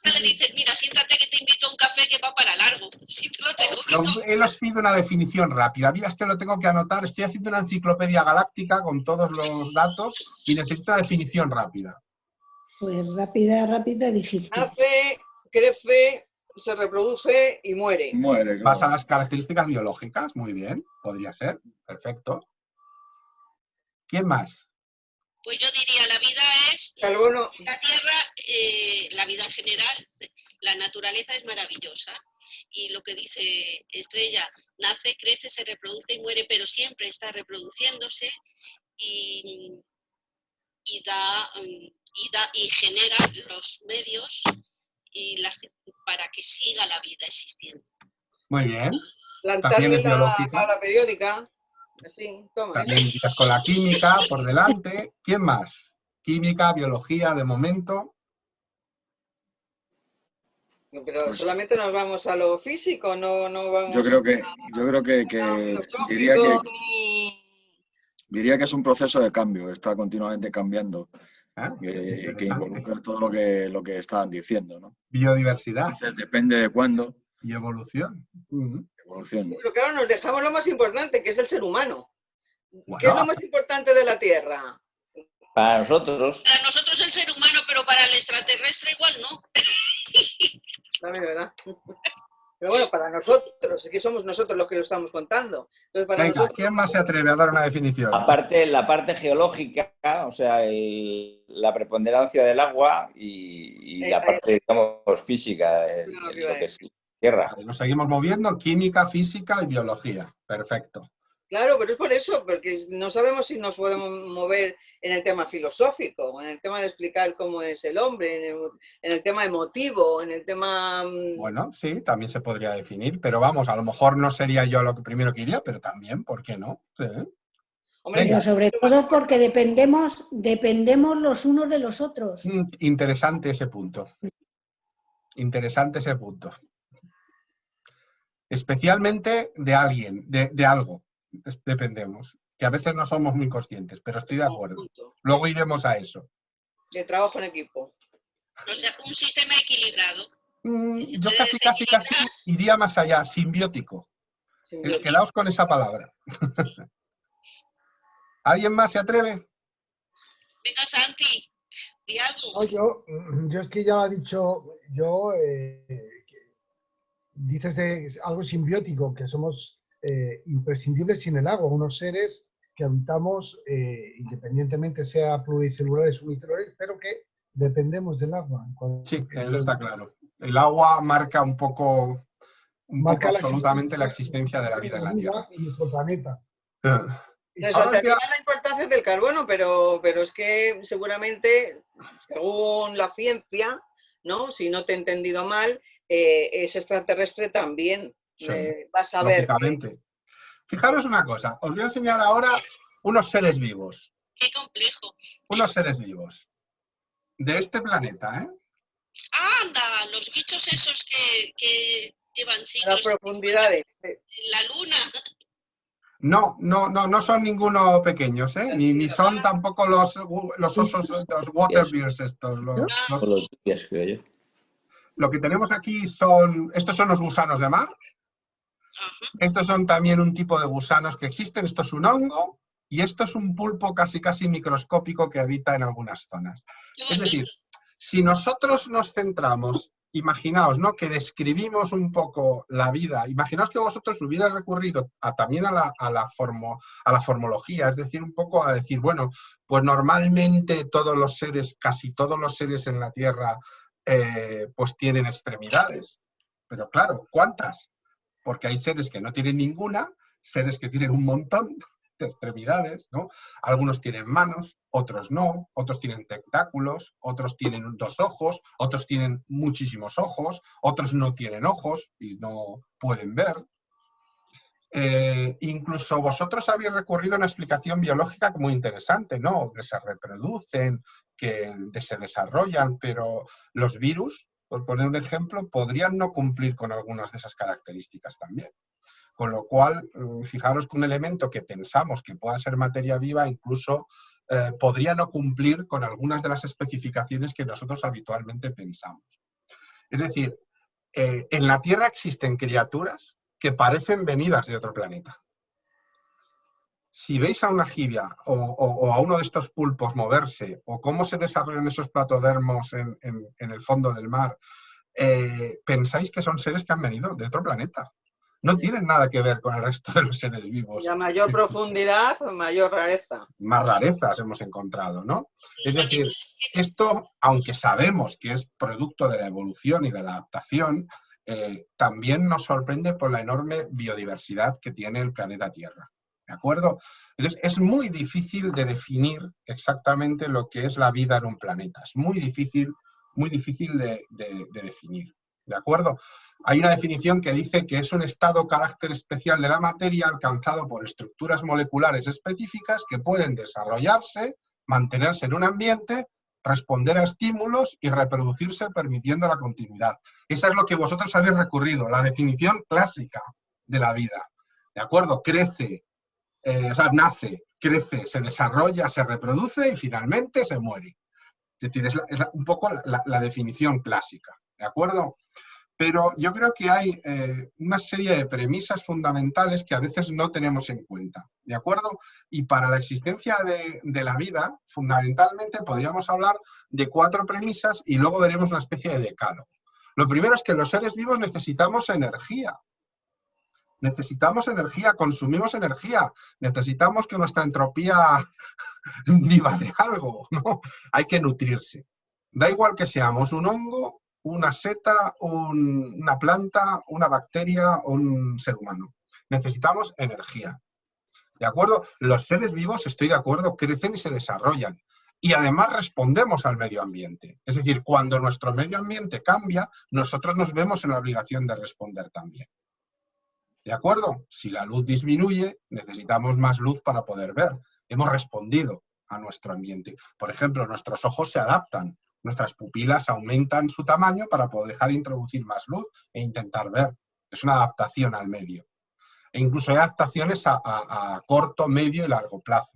Le dices, mira, siéntate que te invito a un café que va para largo. Si te lo tengo. Él os pide una definición rápida. Mira, es que lo tengo que anotar. Estoy haciendo una enciclopedia galáctica con todos los datos y necesito una definición rápida. Pues rápida, difícil. Nace, crece, se reproduce y muere. Muere, claro. Vas a las características biológicas, muy bien, podría ser, perfecto. ¿Quién más? Pues yo diría, la vida es... Carbono. La Tierra, la vida en general, la naturaleza es maravillosa. Y lo que dice Estrella, nace, crece, se reproduce y muere, pero siempre está reproduciéndose y genera los medios para que siga la vida existiendo. Muy bien. Plantarle es biológica. la tabla periódica. Así, toma. También empiezas con la química por delante. ¿Quién más? Química, biología, de momento. Pero Pues- solamente nos vamos a lo físico, no vamos Yo creo que filosófico, diría que es un proceso de cambio, está continuamente cambiando, que Interesante. involucra todo lo que estaban diciendo, ¿no? Biodiversidad Entonces, depende de cuándo, y evolución. evolución. Pero claro, nos dejamos lo más importante, que es el ser humano. Bueno, ¿Qué es lo más importante de la Tierra? Para nosotros, Para nosotros el ser humano, pero para el extraterrestre igual no. También, ¿verdad? Pero bueno, para nosotros, es que somos nosotros los que lo estamos contando. Entonces, para venga, nosotros, ¿quién más se atreve a dar una definición? aparte la parte geológica, o sea, la preponderancia del agua y la parte, digamos, física de Claro, lo que es tierra. Nos seguimos moviendo, química, física y biología. Perfecto. claro, pero es por eso, porque no sabemos si nos podemos mover en el tema filosófico, en el tema de explicar cómo es el hombre, en el tema emotivo, en el tema... Bueno, sí, también se podría definir, pero vamos, a lo mejor no sería yo lo que primero que iría, pero también, ¿por qué no? Sí. Hombre, Pero sobre todo porque dependemos los unos de los otros. Interesante ese punto. Interesante ese punto. Especialmente de alguien, de algo. Dependemos. Que a veces no somos muy conscientes, pero estoy de acuerdo. Luego iremos a eso. de trabajo en equipo. O sea, un sistema equilibrado. Yo casi iría más allá, simbiótico. Simbiótico. Quedaos con esa palabra. ¿Alguien más se atreve? Venga, Santi, di algo. No, yo es que ya lo ha dicho dices de algo simbiótico, que somos imprescindibles sin el agua, unos seres que habitamos independientemente sea pluricelulares o unicelulares, pero que dependemos del agua. Sí, eso está claro. El agua marca un poco absolutamente la existencia de la vida en la Tierra. En nuestro planeta. Resaltaría la importancia del carbono, pero es que seguramente, según la ciencia, ¿no? Si no te he entendido mal, es extraterrestre también. Sí, vas a ver. lógicamente. Fijaros una cosa, os voy a enseñar ahora unos seres vivos. Qué complejo. Unos seres vivos. De este planeta, ¿eh? Anda, los bichos esos que llevan Las siglos profundidades. en la luna. No son ninguno pequeños, ¿eh? Ni son tampoco los osos, los waterbears estos. Por los días, creo yo. Lo que tenemos aquí estos son los gusanos de mar. Ajá. Estos son también un tipo de gusanos que existen. Esto es un hongo y esto es un pulpo casi microscópico que habita en algunas zonas. Qué Es decir, bonito. si nosotros nos centramos, imaginaos, ¿no?, que describimos un poco la vida, imaginaos que vosotros hubierais recurrido también a la formología, es decir, un poco a decir, bueno, pues normalmente todos los seres, casi todos los seres en la Tierra, pues tienen extremidades. Pero claro, ¿cuántas? Porque hay seres que no tienen ninguna, seres que tienen un montón de extremidades, ¿no? Algunos tienen manos, otros no, otros tienen tentáculos, otros tienen 2 ojos, otros tienen muchísimos ojos, otros no tienen ojos y no pueden ver. Incluso vosotros habéis recurrido a una explicación biológica muy interesante, ¿no? Que se reproducen, que se desarrollan, pero los virus, por poner un ejemplo, podrían no cumplir con algunas de esas características también. Con lo cual, fijaros que un elemento que pensamos que pueda ser materia viva incluso podría no cumplir con algunas de las especificaciones que nosotros habitualmente pensamos. Es decir, en la Tierra existen criaturas que parecen venidas de otro planeta. Si veis a una jibia o a uno de estos pulpos moverse, o cómo se desarrollan esos platodermos en el fondo del mar, pensáis que son seres que han venido de otro planeta. No tienen nada que ver con el resto de los seres vivos. Y a mayor profundidad, mayor rareza. Más rarezas hemos encontrado, ¿no? Es decir, esto, aunque sabemos que es producto de la evolución y de la adaptación, también nos sorprende por la enorme biodiversidad que tiene el planeta Tierra. ¿De acuerdo? Entonces, es muy difícil de definir exactamente lo que es la vida en un planeta. Es muy difícil de definir. ¿De acuerdo? Hay una definición que dice que es un estado o carácter especial de la materia alcanzado por estructuras moleculares específicas que pueden desarrollarse, mantenerse en un ambiente, responder a estímulos y reproducirse permitiendo la continuidad. Esa es lo que vosotros habéis recurrido, la definición clásica de la vida. ¿De acuerdo? Crece, nace, crece, se desarrolla, se reproduce y finalmente se muere. Es decir, es un poco la definición clásica. ¿De acuerdo? Pero yo creo que hay una serie de premisas fundamentales que a veces no tenemos en cuenta, ¿de acuerdo? Y para la existencia de la vida, fundamentalmente podríamos hablar de 4 premisas y luego veremos una especie de decálogo. Lo primero es que los seres vivos necesitamos energía. Necesitamos energía, consumimos energía, necesitamos que nuestra entropía viva de algo, ¿no? Hay que nutrirse. Da igual que seamos un hongo, una seta, una planta, una bacteria o un ser humano. Necesitamos energía. ¿De acuerdo? Los seres vivos, estoy de acuerdo, crecen y se desarrollan. Y además respondemos al medio ambiente. Es decir, cuando nuestro medio ambiente cambia, nosotros nos vemos en la obligación de responder también. ¿De acuerdo? Si la luz disminuye, necesitamos más luz para poder ver. Hemos respondido a nuestro ambiente. Por ejemplo, nuestros ojos se adaptan. Nuestras pupilas aumentan su tamaño para poder dejar introducir más luz e intentar ver. Es una adaptación al medio. E incluso hay adaptaciones a corto, medio y largo plazo.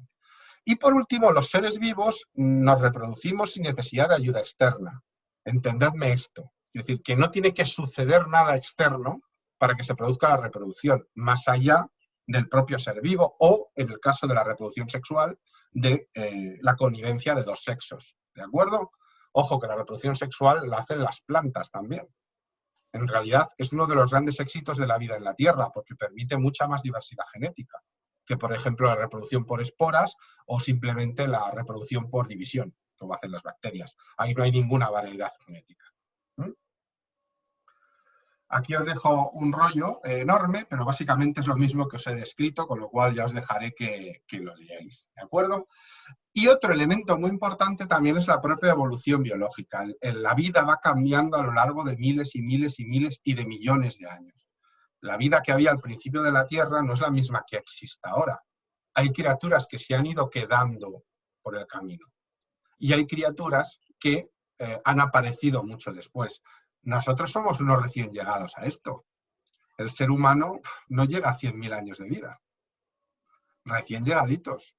Y por último, los seres vivos nos reproducimos sin necesidad de ayuda externa. Entendedme esto. Es decir, que no tiene que suceder nada externo para que se produzca la reproducción, más allá del propio ser vivo o, en el caso de la reproducción sexual, de la connivencia de 2 sexos. ¿De acuerdo? Ojo, que la reproducción sexual la hacen las plantas también. En realidad es uno de los grandes éxitos de la vida en la Tierra, porque permite mucha más diversidad genética que, por ejemplo, la reproducción por esporas o simplemente la reproducción por división, como hacen las bacterias. Ahí no hay ninguna variedad genética. Aquí os dejo un rollo enorme, pero básicamente es lo mismo que os he descrito, con lo cual ya os dejaré que lo leáis, ¿de acuerdo? Y otro elemento muy importante también es la propia evolución biológica. La vida va cambiando a lo largo de miles y miles y miles y de millones de años. La vida que había al principio de la Tierra no es la misma que existe ahora. hay criaturas que se han ido quedando por el camino. Y hay criaturas que han aparecido mucho después. Nosotros somos unos recién llegados a esto. El ser humano no llega a 100.000 años de vida. Recién llegaditos,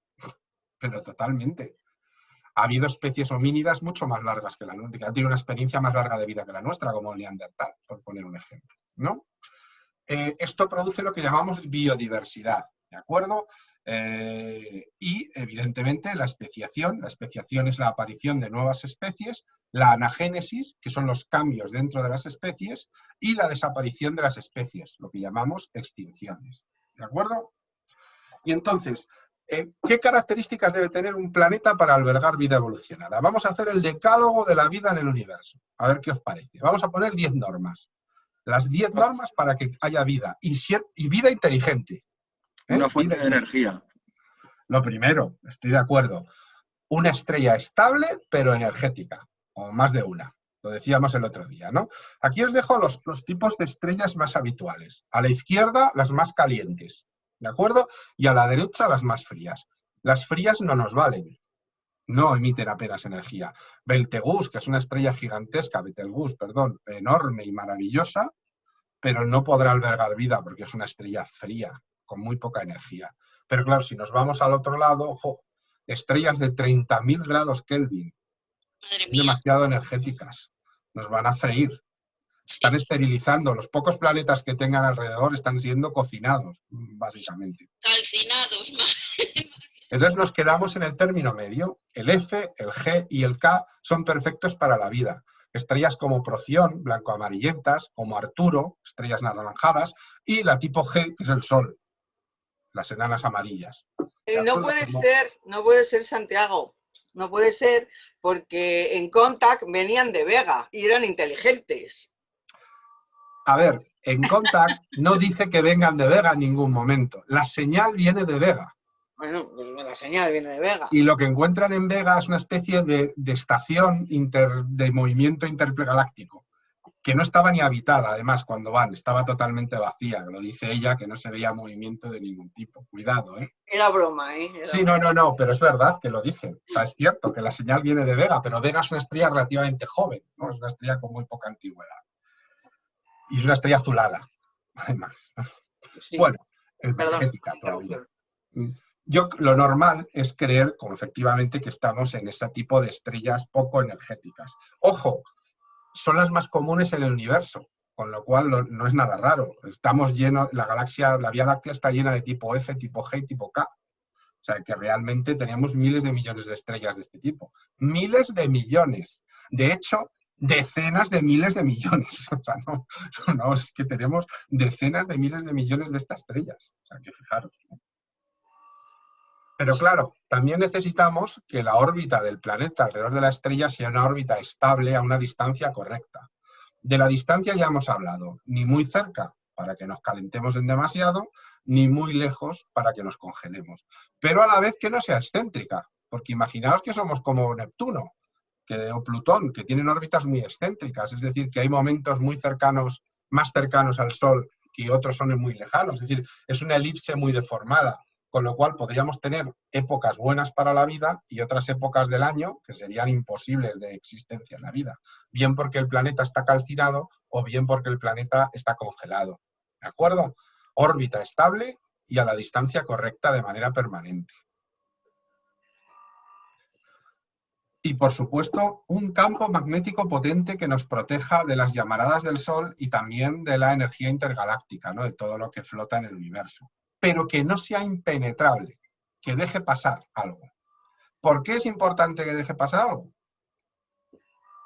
pero totalmente. Ha habido especies homínidas mucho más largas que la nuestra, que han tenido una experiencia más larga de vida que la nuestra, como el neandertal, por poner un ejemplo, ¿no? Esto produce lo que llamamos biodiversidad, ¿de acuerdo? Y, evidentemente, la especiación es la aparición de nuevas especies, la anagénesis, que son los cambios dentro de las especies, y la desaparición de las especies, lo que llamamos extinciones, ¿de acuerdo? Y entonces, ¿qué características debe tener un planeta para albergar vida evolucionada? Vamos a hacer el decálogo de la vida en el universo. A ver qué os parece. Vamos a poner 10 normas. Las 10 normas para que haya vida. Y vida inteligente. Una fuente de energía. Lo primero, estoy de acuerdo. Una estrella estable, pero energética. O más de una. Lo decíamos el otro día, ¿no? Aquí os dejo los tipos de estrellas más habituales. A la izquierda, las más calientes. ¿De acuerdo? Y a la derecha las más frías. Las frías no nos valen. No emiten apenas energía. Betelgeuse, que es una estrella gigantesca, enorme y maravillosa, pero no podrá albergar vida porque es una estrella fría, con muy poca energía. Pero claro, si nos vamos al otro lado, ojo, estrellas de 30.000 grados Kelvin, demasiado energéticas, nos van a freír. Están esterilizando, los pocos planetas que tengan alrededor están siendo cocinados, básicamente. Calcinados, Entonces nos quedamos en el término medio. El F, el G y el K son perfectos para la vida. Estrellas como Proción, blanco-amarillentas, como Arturo, estrellas naranjadas, y la tipo G, que es el Sol, las enanas amarillas. No puede ser Santiago. No puede ser porque en Contact venían de Vega y eran inteligentes. A ver, en Contact no dice que vengan de Vega en ningún momento. La señal viene de Vega. Bueno, pues la señal viene de Vega. Y lo que encuentran en Vega es una especie de estación de movimiento intergaláctico, que no estaba ni habitada, además, cuando van. Estaba totalmente vacía. Lo dice ella, que no se veía movimiento de ningún tipo. Cuidado, ¿eh? Era broma, ¿eh? Sí, no, pero es verdad que lo dicen. O sea, es cierto que la señal viene de Vega, pero Vega es una estrella relativamente joven, ¿no? Es una estrella con muy poca antigüedad. Y es una estrella azulada, además. Sí. Bueno, energética todavía. Lo normal es creer, como efectivamente, que estamos en ese tipo de estrellas poco energéticas. Ojo, son las más comunes en el universo, con lo cual no es nada raro. Estamos llenos, la Vía Láctea está llena de tipo F, tipo G y tipo K. O sea, que realmente tenemos miles de millones de estrellas de este tipo. Miles de millones. De hecho, decenas de miles de millones. O sea, no, es que tenemos decenas de miles de millones de estas estrellas. O sea, que fijaros, ¿no? Pero claro, también necesitamos que la órbita del planeta alrededor de la estrella sea una órbita estable a una distancia correcta. De la distancia ya hemos hablado, ni muy cerca para que nos calentemos en demasiado, ni muy lejos para que nos congelemos. Pero a la vez que no sea excéntrica, porque imaginaos que somos como Neptuno o Plutón, que tienen órbitas muy excéntricas, es decir, que hay momentos muy cercanos, más cercanos al Sol, y otros son muy lejanos, es decir, es una elipse muy deformada. Con lo cual podríamos tener épocas buenas para la vida y otras épocas del año que serían imposibles de existencia en la vida. Bien porque el planeta está calcinado o bien porque el planeta está congelado. ¿De acuerdo? Órbita estable y a la distancia correcta de manera permanente. Y por supuesto, un campo magnético potente que nos proteja de las llamaradas del Sol y también de la energía intergaláctica, ¿no? De todo lo que flota en el universo. Pero que no sea impenetrable, que deje pasar algo. ¿Por qué es importante que deje pasar algo?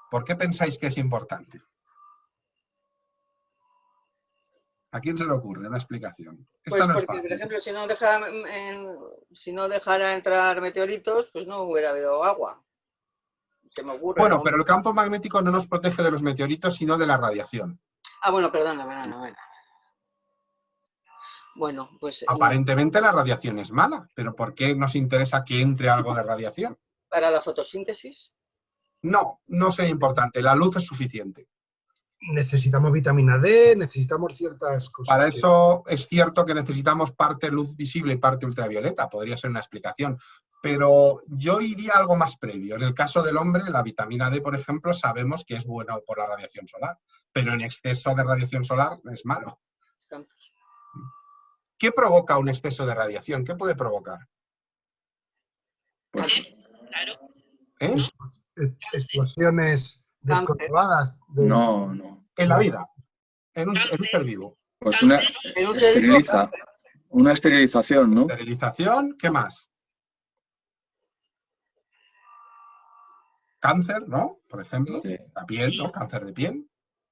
¿Por qué pensáis que es importante? ¿A quién se le ocurre una explicación? Pues no porque, por ejemplo, si no dejara entrar meteoritos, pues no hubiera habido agua. Se me ocurre. Bueno, pero el campo magnético no nos protege de los meteoritos, sino de la radiación. Ah, bueno, perdona. Bueno, pues... Aparentemente la radiación es mala, pero ¿por qué nos interesa que entre algo de radiación? ¿Para la fotosíntesis? No sería importante. La luz es suficiente. Necesitamos vitamina D, necesitamos ciertas cosas. Para eso es cierto que necesitamos parte luz visible y parte ultravioleta, podría ser una explicación. Pero yo iría algo más previo. En el caso del hombre, la vitamina D, por ejemplo, sabemos que es bueno por la radiación solar, pero en exceso de radiación solar es malo. ¿Qué provoca un exceso de radiación? ¿Qué puede provocar? Pues, Claro. ¿Eh? Explosiones descontroladas. no. En la vida, en un ser vivo. Pues una esterilización, ¿no? Esterilización, ¿qué más? Cáncer, ¿no? Por ejemplo, Sí. la piel, ¿no? Cáncer de piel.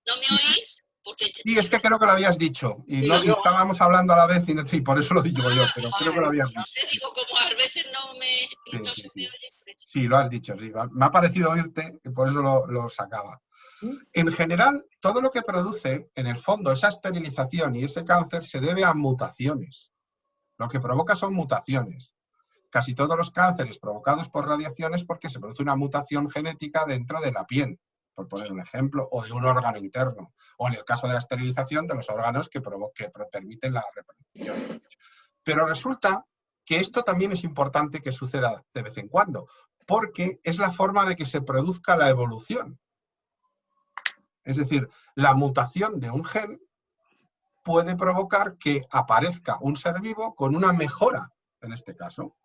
¿No me oís? Porque Sí, es que creo que lo habías dicho. Y no estábamos hablando a la vez y por eso lo digo yo, pero creo que lo habías no dicho. sé, digo, como a veces no se me oye. Por eso. Sí, lo has dicho, sí. Me ha parecido oírte y por eso lo sacaba. En general, todo lo que produce, en el fondo, esa esterilización y ese cáncer se debe a mutaciones. Lo que provoca son mutaciones. Casi todos los cánceres provocados por radiaciones porque se produce una mutación genética dentro de la piel, por poner un ejemplo, o de un órgano interno, o en el caso de la esterilización, de los órganos que permiten la reproducción. Pero resulta que esto también es importante que suceda de vez en cuando, porque es la forma de que se produzca la evolución. Es decir, la mutación de un gen puede provocar que aparezca un ser vivo con una mejora, en este caso.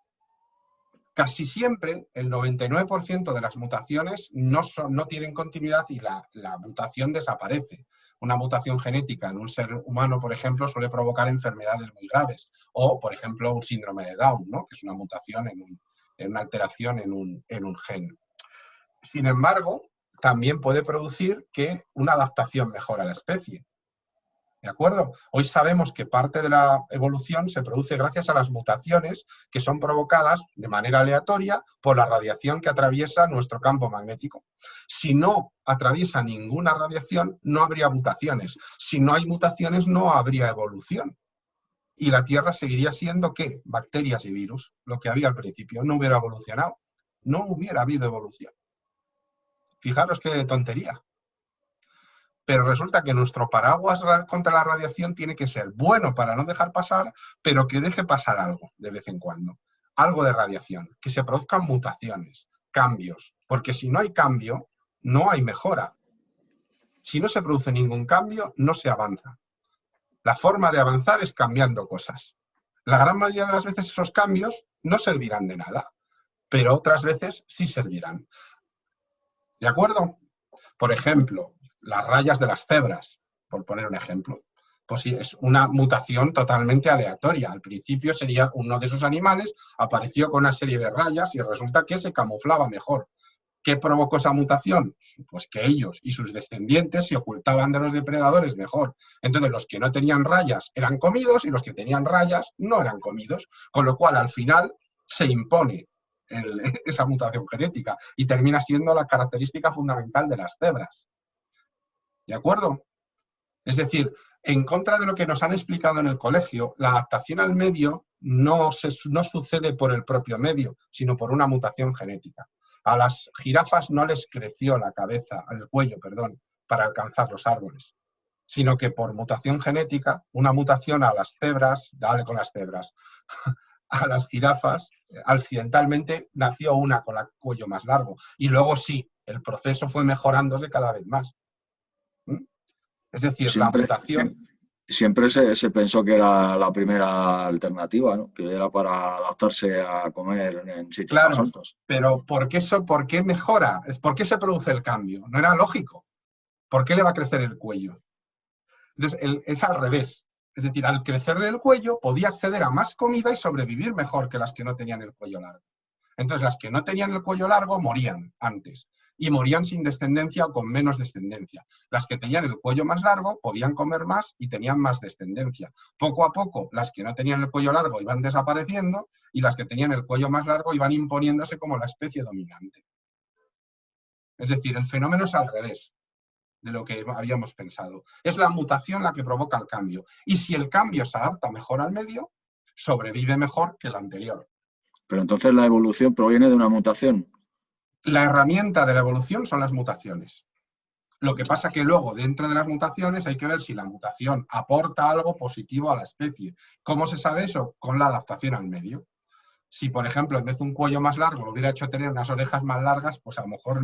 Casi siempre, el 99% de las mutaciones no tienen continuidad y la mutación desaparece. Una mutación genética en un ser humano, por ejemplo, suele provocar enfermedades muy graves. O, por ejemplo, un síndrome de Down, ¿no? Que es una mutación en una alteración en un gen. Sin embargo, también puede producir que una adaptación mejore a la especie. ¿De acuerdo? Hoy sabemos que parte de la evolución se produce gracias a las mutaciones que son provocadas de manera aleatoria por la radiación que atraviesa nuestro campo magnético. Si no atraviesa ninguna radiación, no habría mutaciones. Si no hay mutaciones, no habría evolución. Y la Tierra seguiría siendo, ¿qué? Bacterias y virus. Lo que había al principio. No hubiera evolucionado. No hubiera habido evolución. Fijaros qué tontería. Pero resulta que nuestro paraguas contra la radiación tiene que ser bueno para no dejar pasar, pero que deje pasar algo de vez en cuando. Algo de radiación, que se produzcan mutaciones, cambios. Porque si no hay cambio, no hay mejora. Si no se produce ningún cambio, no se avanza. La forma de avanzar es cambiando cosas. La gran mayoría de las veces esos cambios no servirán de nada, pero otras veces sí servirán. ¿De acuerdo? Por ejemplo, las rayas de las cebras, por poner un ejemplo. Pues sí, es una mutación totalmente aleatoria. Al principio sería uno de esos animales, apareció con una serie de rayas y resulta que se camuflaba mejor. ¿Qué provocó esa mutación? Pues que ellos y sus descendientes se ocultaban de los depredadores mejor. Entonces los que no tenían rayas eran comidos y los que tenían rayas no eran comidos. Con lo cual al final se impone esa mutación genética y termina siendo la característica fundamental de las cebras. ¿De acuerdo? Es decir, en contra de lo que nos han explicado en el colegio, la adaptación al medio no sucede por el propio medio, sino por una mutación genética. A las jirafas no les creció el cuello, para alcanzar los árboles, sino que por mutación genética, una mutación a las cebras, dale con las cebras, a las jirafas, accidentalmente nació una con el cuello más largo. Y luego sí, el proceso fue mejorándose cada vez más. Es decir, la mutación... Siempre se pensó que era la primera alternativa, ¿no? Que era para adaptarse a comer en sitios más altos. Pero ¿por qué mejora? ¿Por qué se produce el cambio? No era lógico. ¿Por qué le va a crecer el cuello? Entonces, es al revés. Es decir, al crecerle el cuello podía acceder a más comida y sobrevivir mejor que las que no tenían el cuello largo. Entonces, las que no tenían el cuello largo morían antes. Y morían sin descendencia o con menos descendencia. Las que tenían el cuello más largo podían comer más y tenían más descendencia. Poco a poco, las que no tenían el cuello largo iban desapareciendo y las que tenían el cuello más largo iban imponiéndose como la especie dominante. Es decir, el fenómeno es al revés de lo que habíamos pensado. Es la mutación la que provoca el cambio. Y si el cambio se adapta mejor al medio, sobrevive mejor que el anterior. Pero entonces la evolución proviene de una mutación. La herramienta de la evolución son las mutaciones. Lo que pasa que luego, dentro de las mutaciones, hay que ver si la mutación aporta algo positivo a la especie. ¿Cómo se sabe eso? Con la adaptación al medio. Si, por ejemplo, en vez de un cuello más largo lo hubiera hecho tener unas orejas más largas, pues a lo mejor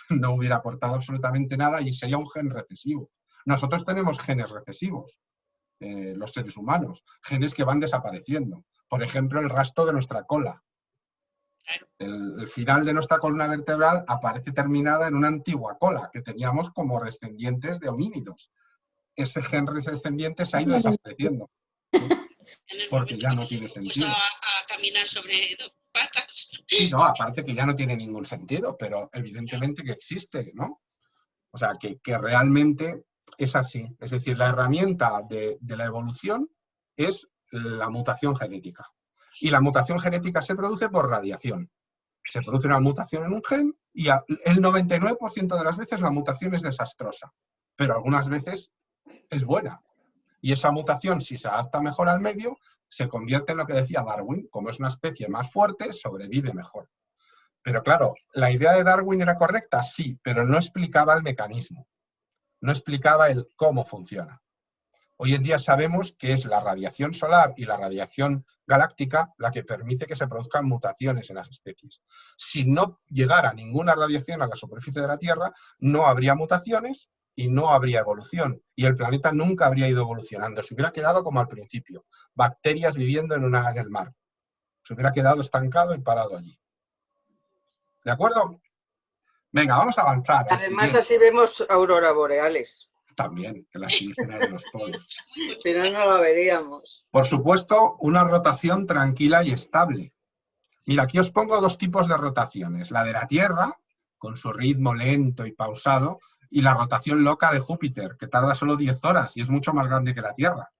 no hubiera aportado absolutamente nada y sería un gen recesivo. Nosotros tenemos genes recesivos, los seres humanos, genes que van desapareciendo. Por ejemplo, el rastro de nuestra cola. El final de nuestra columna vertebral aparece terminada en una antigua cola que teníamos como descendientes de homínidos. Ese gen descendiente se ha ido desapareciendo, porque ya no tiene sentido. A caminar sobre dos patas. Sí, no, aparte que ya no tiene ningún sentido, pero evidentemente que existe, ¿no? O sea, que realmente es así. Es decir, la herramienta de la evolución es la mutación genética. Y la mutación genética se produce por radiación. Se produce una mutación en un gen y el 99% de las veces la mutación es desastrosa, pero algunas veces es buena. Y esa mutación, si se adapta mejor al medio, se convierte en lo que decía Darwin, como es una especie más fuerte, sobrevive mejor. Pero claro, ¿la idea de Darwin era correcta? Sí, pero no explicaba el mecanismo, no explicaba el cómo funciona. Hoy en día sabemos que es la radiación solar y la radiación galáctica la que permite que se produzcan mutaciones en las especies. Si no llegara ninguna radiación a la superficie de la Tierra, no habría mutaciones y no habría evolución. Y el planeta nunca habría ido evolucionando. Se hubiera quedado como al principio, bacterias viviendo en el mar. Se hubiera quedado estancado y parado allí. ¿De acuerdo? Venga, vamos a avanzar. Además, así vemos auroras boreales. También, que las indígenas de los polos. Si no, no lo veríamos. Por supuesto, una rotación tranquila y estable. Mira, aquí os pongo dos tipos de rotaciones. La de la Tierra, con su ritmo lento y pausado, y la rotación loca de Júpiter, que tarda solo 10 horas y es mucho más grande que la Tierra.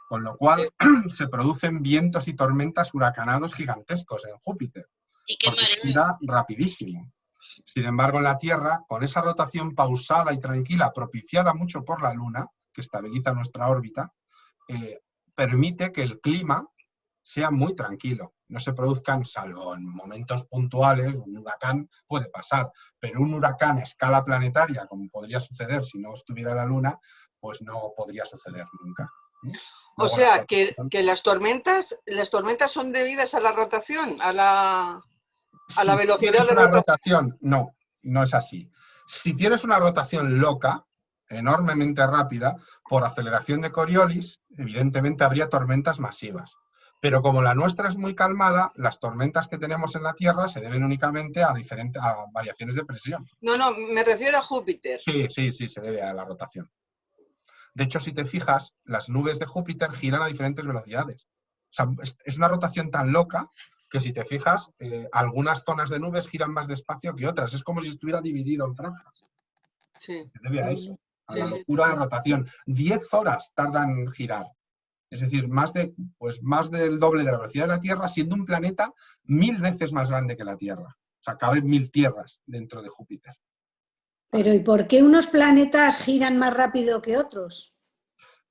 Con lo cual se producen vientos y tormentas huracanados gigantescos en Júpiter. Y qué porque gira rapidísimo. Sin embargo, en la Tierra, con esa rotación pausada y tranquila, propiciada mucho por la Luna, que estabiliza nuestra órbita, permite que el clima sea muy tranquilo. No se produzcan, salvo en momentos puntuales, un huracán puede pasar, pero un huracán a escala planetaria, como podría suceder si no estuviera la Luna, pues no podría suceder nunca. O sea, que las tormentas son debidas a la rotación, a la velocidad de rotación. No es así. Si tienes una rotación loca, enormemente rápida, por aceleración de Coriolis, evidentemente habría tormentas masivas. Pero como la nuestra es muy calmada, las tormentas que tenemos en la Tierra se deben únicamente a variaciones de presión. No, me refiero a Júpiter. Sí, se debe a la rotación. De hecho, si te fijas, las nubes de Júpiter giran a diferentes velocidades. O sea, es una rotación tan loca que si te fijas, algunas zonas de nubes giran más despacio que otras. Es como si estuviera dividido en franjas. Sí. Se debe a eso, a la locura de rotación. 10 horas tardan en girar. Es decir, más del doble de la velocidad de la Tierra, siendo un planeta 1000 veces más grande que la Tierra. O sea, caben 1000 tierras dentro de Júpiter. Pero ¿y por qué unos planetas giran más rápido que otros?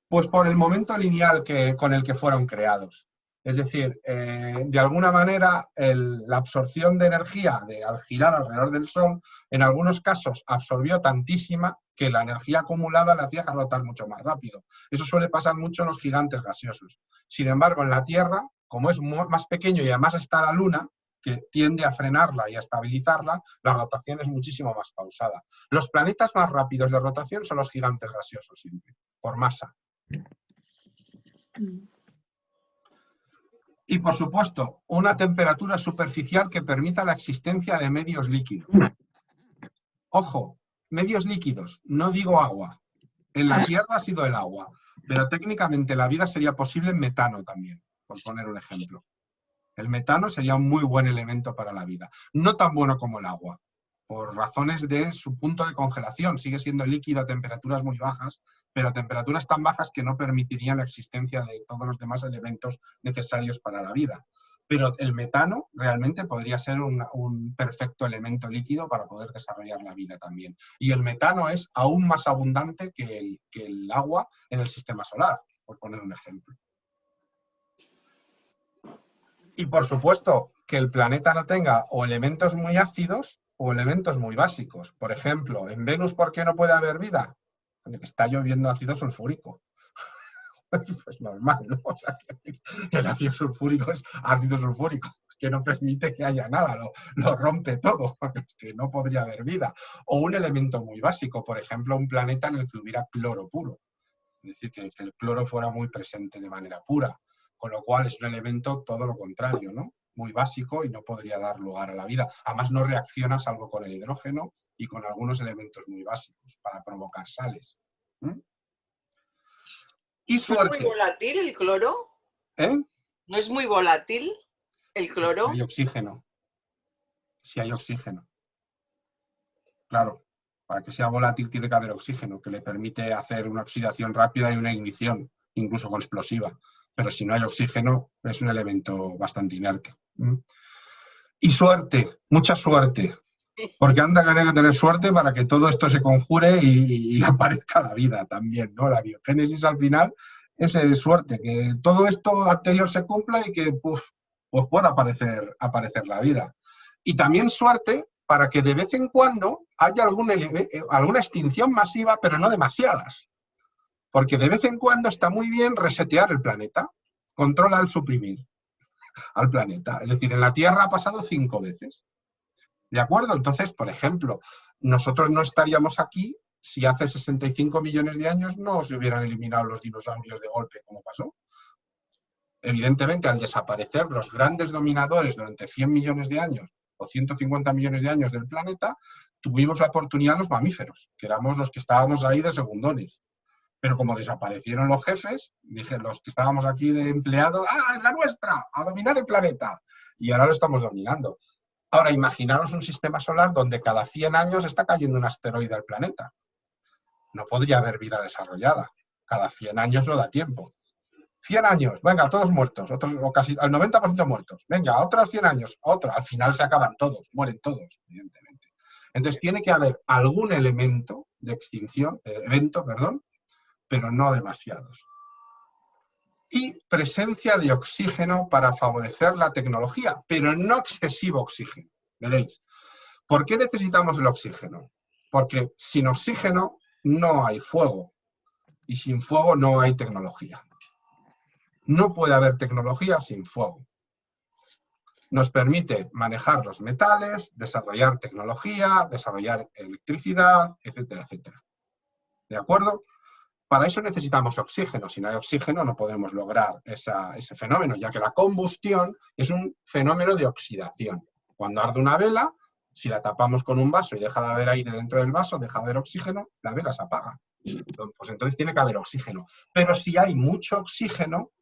Pues por el momento lineal con el que fueron creados. Es decir, de alguna manera la absorción de energía al girar alrededor del Sol, en algunos casos absorbió tantísima que la energía acumulada le hacía rotar mucho más rápido. Eso suele pasar mucho en los gigantes gaseosos. Sin embargo, en la Tierra, como es más pequeño y además está la Luna, que tiende a frenarla y a estabilizarla, la rotación es muchísimo más pausada. Los planetas más rápidos de rotación son los gigantes gaseosos, siempre, por masa. Y, por supuesto, una temperatura superficial que permita la existencia de medios líquidos. Ojo, medios líquidos, no digo agua. En la Tierra ha sido el agua, pero técnicamente la vida sería posible en metano también, por poner un ejemplo. El metano sería un muy buen elemento para la vida. No tan bueno como el agua, por razones de su punto de congelación. Sigue siendo líquido a temperaturas muy bajas, pero a temperaturas tan bajas que no permitirían la existencia de todos los demás elementos necesarios para la vida. Pero el metano realmente podría ser un perfecto elemento líquido para poder desarrollar la vida también. Y el metano es aún más abundante que el agua en el sistema solar, por poner un ejemplo. Y por supuesto, que el planeta no tenga o elementos muy ácidos o elementos muy básicos. Por ejemplo, en Venus, ¿por qué no puede haber vida? Porque está lloviendo ácido sulfúrico. Pues normal, ¿no? O sea, que el ácido sulfúrico es ácido sulfúrico, es que no permite que haya nada, lo rompe todo, es que no podría haber vida. O un elemento muy básico, por ejemplo, un planeta en el que hubiera cloro puro, es decir, que el cloro fuera muy presente de manera pura, con lo cual es un elemento todo lo contrario, ¿no? Muy básico y no podría dar lugar a la vida. Además no reacciona salvo con el hidrógeno y con algunos elementos muy básicos para provocar sales. Y suerte. ¿No es muy volátil el cloro? ¿No es muy volátil el cloro? Si hay oxígeno. Si hay oxígeno. Claro, para que sea volátil tiene que haber oxígeno, que le permite hacer una oxidación rápida y una ignición, incluso con explosiva. Pero si no hay oxígeno, es un elemento bastante inerte. Y suerte, mucha suerte. Porque anda que hay que tener suerte para que todo esto se conjure y aparezca la vida también, ¿no? La biogénesis al final es suerte, que todo esto anterior se cumpla y que pues pueda aparecer la vida. Y también suerte para que de vez en cuando haya alguna extinción masiva, pero no demasiadas. Porque de vez en cuando está muy bien resetear el planeta, controla el suprimir al planeta. Es decir, en la Tierra ha pasado 5 veces. ¿De acuerdo? Entonces, por ejemplo, nosotros no estaríamos aquí si hace 65 millones de años no se hubieran eliminado los dinosaurios de golpe, como pasó. Evidentemente, al desaparecer los grandes dominadores durante 100 millones de años o 150 millones de años del planeta, tuvimos la oportunidad los mamíferos, que éramos los que estábamos ahí de segundones. Pero como desaparecieron los jefes, dije, los que estábamos aquí de empleados, ¡ah, es la nuestra! ¡A dominar el planeta! Y ahora lo estamos dominando. Ahora, imaginaros un sistema solar donde cada 100 años está cayendo un asteroide al planeta. No podría haber vida desarrollada. Cada 100 años no da tiempo. 100 años, venga, todos muertos, otros, o casi al 90% muertos. Venga, otros 100 años, otro. Al final se acaban todos, mueren todos, evidentemente. Entonces tiene que haber algún elemento de extinción, pero no demasiados. Y presencia de oxígeno para favorecer la tecnología, pero no excesivo oxígeno. Veréis, ¿por qué necesitamos el oxígeno? Porque sin oxígeno no hay fuego y sin fuego no hay tecnología. No puede haber tecnología sin fuego. Nos permite manejar los metales, desarrollar tecnología, desarrollar electricidad, etcétera, etcétera. ¿De acuerdo? Para eso necesitamos oxígeno. Si no hay oxígeno no podemos lograr ese fenómeno, ya que la combustión es un fenómeno de oxidación. Cuando arde una vela, si la tapamos con un vaso y deja de haber aire dentro del vaso, deja de haber oxígeno, la vela se apaga. Pues entonces tiene que haber oxígeno. Pero si hay mucho oxígeno,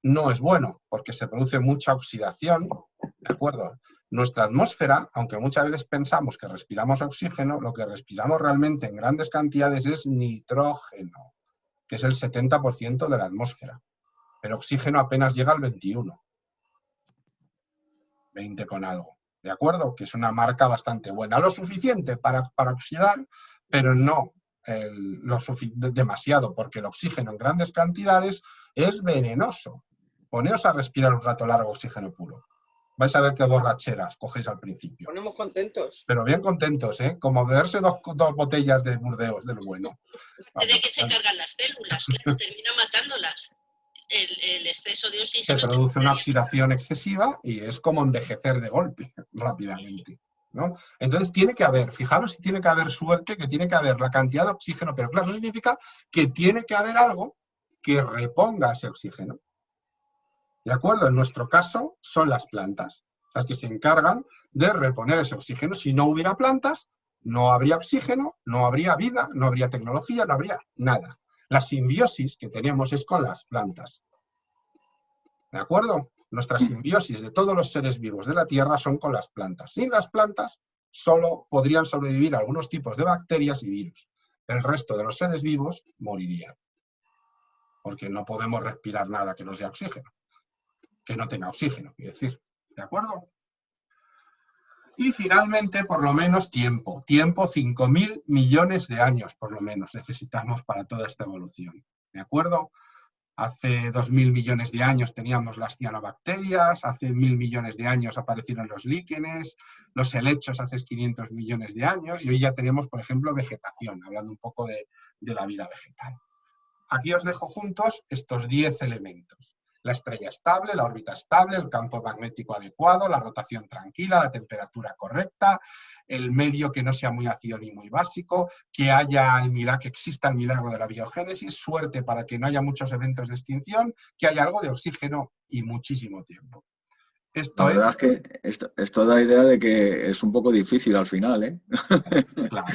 no es bueno, porque se produce mucha oxidación. ¿De acuerdo? Nuestra atmósfera, aunque muchas veces pensamos que respiramos oxígeno, lo que respiramos realmente en grandes cantidades es nitrógeno, que es el 70% de la atmósfera. El oxígeno apenas llega al 21. 20 con algo. ¿De acuerdo? Que es una marca bastante buena. Lo suficiente para oxidar, pero no demasiado, porque el oxígeno en grandes cantidades es venenoso. Poneos a respirar un rato largo oxígeno puro. Vais a ver qué borracheras cogéis al principio. Ponemos contentos. Pero bien contentos, ¿eh? Como beberse dos botellas de Burdeos, de lo bueno. De que se cargan las células, claro, termina matándolas. El exceso de oxígeno. Se produce una oxidación excesiva y es como envejecer de golpe, rápidamente. ¿No? Entonces tiene que haber, fijaros si tiene que haber suerte, que tiene que haber la cantidad de oxígeno, pero claro, eso significa que tiene que haber algo que reponga ese oxígeno. ¿De acuerdo? En nuestro caso son las plantas, las que se encargan de reponer ese oxígeno. Si no hubiera plantas, no habría oxígeno, no habría vida, no habría tecnología, no habría nada. La simbiosis que tenemos es con las plantas. ¿De acuerdo? Nuestra simbiosis de todos los seres vivos de la Tierra son con las plantas. Sin las plantas solo podrían sobrevivir algunos tipos de bacterias y virus. El resto de los seres vivos morirían. Porque no podemos respirar nada que no sea oxígeno. Que no tenga oxígeno, quiero decir. ¿De acuerdo? Y finalmente, por lo menos, tiempo. Tiempo, 5.000 millones de años, por lo menos, necesitamos para toda esta evolución. ¿De acuerdo? Hace 2000 millones de años teníamos las cianobacterias, hace 1000 millones de años aparecieron los líquenes, los helechos hace 500 millones de años, y hoy ya tenemos, por ejemplo, vegetación, hablando un poco de la vida vegetal. Aquí os dejo juntos estos 10 elementos. La estrella estable, la órbita estable, el campo magnético adecuado, la rotación tranquila, la temperatura correcta, el medio que no sea muy ácido ni muy básico, que exista el milagro de la biogénesis, suerte para que no haya muchos eventos de extinción, que haya algo de oxígeno y muchísimo tiempo. La verdad es que esto da idea de que es un poco difícil al final, ¿eh? Claro.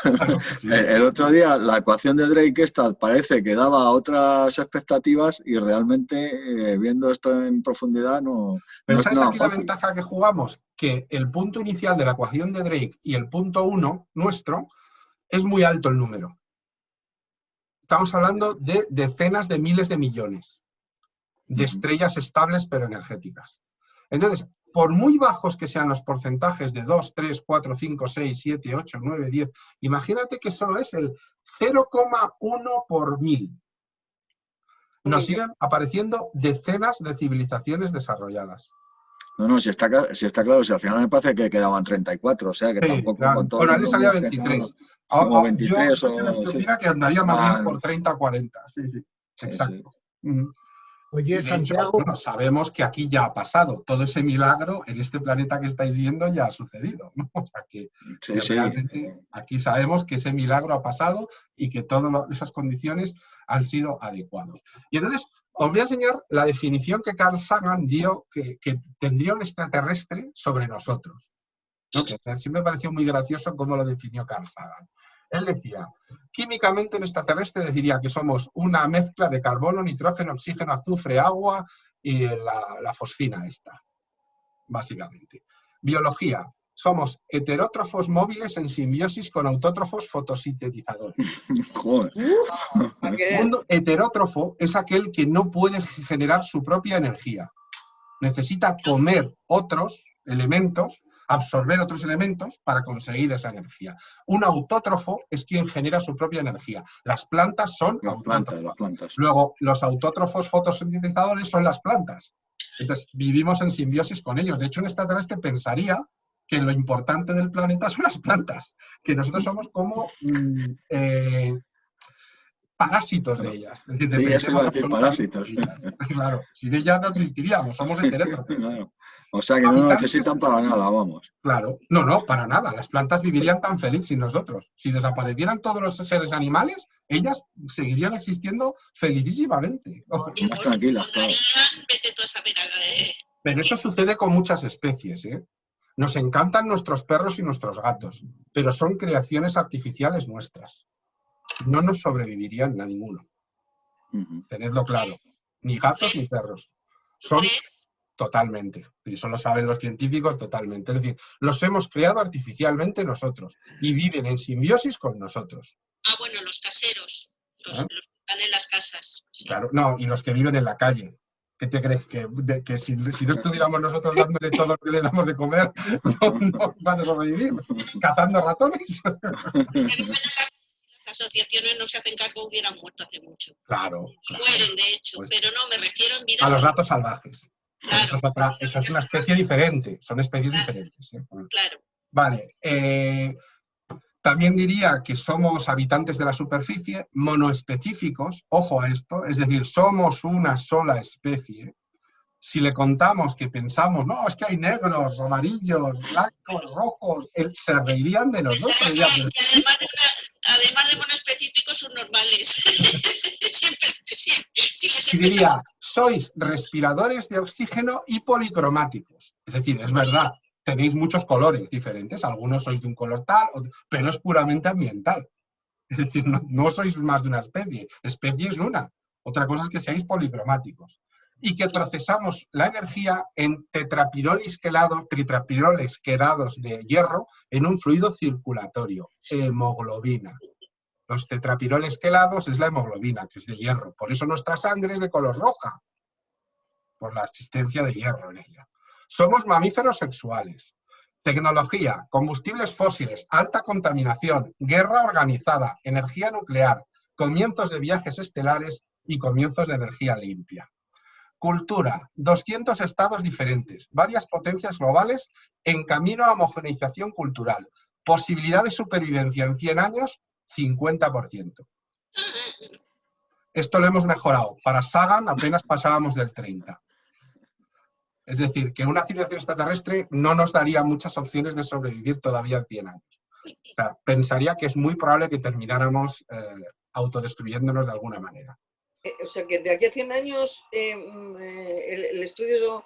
Claro, sí. El otro día la ecuación de Drake parece que daba otras expectativas y realmente viendo esto en profundidad no Pero es ¿sabes nada aquí fácil. la ventaja que jugamos? Que el punto inicial de la ecuación de Drake y el punto 1 nuestro es muy alto el número. Estamos hablando de decenas de miles de millones de estrellas estables pero energéticas. Entonces, por muy bajos que sean los porcentajes de 2, 3, 4, 5, 6, 7, 8, 9, 10, imagínate que solo es el 0,1 por 1000. Nos siguen apareciendo decenas de civilizaciones desarrolladas. No, si está claro, si al final me parece que quedaban 34, o sea que Sí, tampoco claro. con todo. Bueno, él el salía mundo 23. como 23 yo opina que andaría más bien por 30 o 40. Sí, exacto. Sí. Oye, de Santiago. hecho, bueno, sabemos que aquí ya ha pasado. Todo ese milagro en este planeta que estáis viendo ya ha sucedido, ¿no? O sea que realmente aquí sabemos que ese milagro ha pasado y que todas esas condiciones han sido adecuadas. Y entonces os voy a enseñar la definición que Carl Sagan dio que tendría un extraterrestre sobre nosotros, ¿no? Que siempre me pareció muy gracioso cómo lo definió Carl Sagan. Él decía, químicamente un extraterrestre deciría que somos una mezcla de carbono, nitrógeno, oxígeno, azufre, agua y la fosfina esta, básicamente. Biología, somos heterótrofos móviles en simbiosis con autótrofos fotosintetizadores. Joder. Un heterótrofo es aquel que no puede generar su propia energía. Necesita comer otros elementos, absorber otros elementos para conseguir esa energía. Un autótrofo es quien genera su propia energía. Las plantas son autótrofos. Las plantas. Luego, los autótrofos fotosintetizadores son las plantas. Entonces, vivimos en simbiosis con ellos. De hecho, un extraterrestre pensaría que lo importante del planeta son las plantas, que nosotros somos como parásitos de ellas. Es decir, dependemos absolutamente de ellas. Claro, sin ellas no existiríamos, somos heterótrofos. Claro. O sea que no nos necesitan para nada, vamos. Claro, no, para nada. Las plantas vivirían tan feliz sin nosotros. Si desaparecieran todos los seres animales, ellas seguirían existiendo felicísimamente. Más tranquilas, claro. Vete tú a saber. Pero eso sucede con muchas especies, ¿eh? Nos encantan nuestros perros y nuestros gatos, pero son creaciones artificiales nuestras. No nos sobrevivirían a ninguno. Tenedlo claro. Ni gatos ni perros. Son totalmente. Y eso lo saben los científicos totalmente. Es decir, los hemos creado artificialmente nosotros y viven en simbiosis con nosotros. Ah, bueno, los caseros. Los que están en las casas. Sí. Claro, no, y los que viven en la calle. ¿Qué te crees? Que si no estuviéramos nosotros dándole todo lo que le damos de comer, no van a sobrevivir. ¿Cazando ratones? Las asociaciones no se hacen cargo, hubieran muerto hace mucho. Claro. Mueren, de hecho, pues, pero no, me refiero en vida. A los gatos salvajes. Claro. Eso es una especie diferente. Son especies diferentes. Claro. Vale. También diría que somos habitantes de la superficie, monoespecíficos, ojo a esto, es decir, somos una sola especie. Si le contamos que pensamos, no, es que hay negros, amarillos, blancos, rojos, se reirían de nosotros. Además de monoespecíficos, son normales. Y diría, sois respiradores de oxígeno y policromáticos. Es decir, es verdad. Tenéis muchos colores diferentes, algunos sois de un color tal, pero es puramente ambiental. Es decir, no sois más de una especie es una. Otra cosa es que seáis policromáticos. Y que procesamos la energía en tetrapiroles quelados de hierro en un fluido circulatorio, hemoglobina. Los tetrapiroles quelados es la hemoglobina, que es de hierro. Por eso nuestra sangre es de color roja, por la existencia de hierro en ella. Somos mamíferos sexuales. Tecnología, combustibles fósiles, alta contaminación, guerra organizada, energía nuclear, comienzos de viajes estelares y comienzos de energía limpia. Cultura, 200 estados diferentes, varias potencias globales en camino a homogeneización cultural. Posibilidad de supervivencia en 100 años, 50%. Esto lo hemos mejorado. Para Sagan apenas pasábamos del 30%. Es decir, que una civilización extraterrestre no nos daría muchas opciones de sobrevivir todavía en 100 años. O sea, pensaría que es muy probable que termináramos autodestruyéndonos de alguna manera. O sea, que de aquí a 100 años el estudio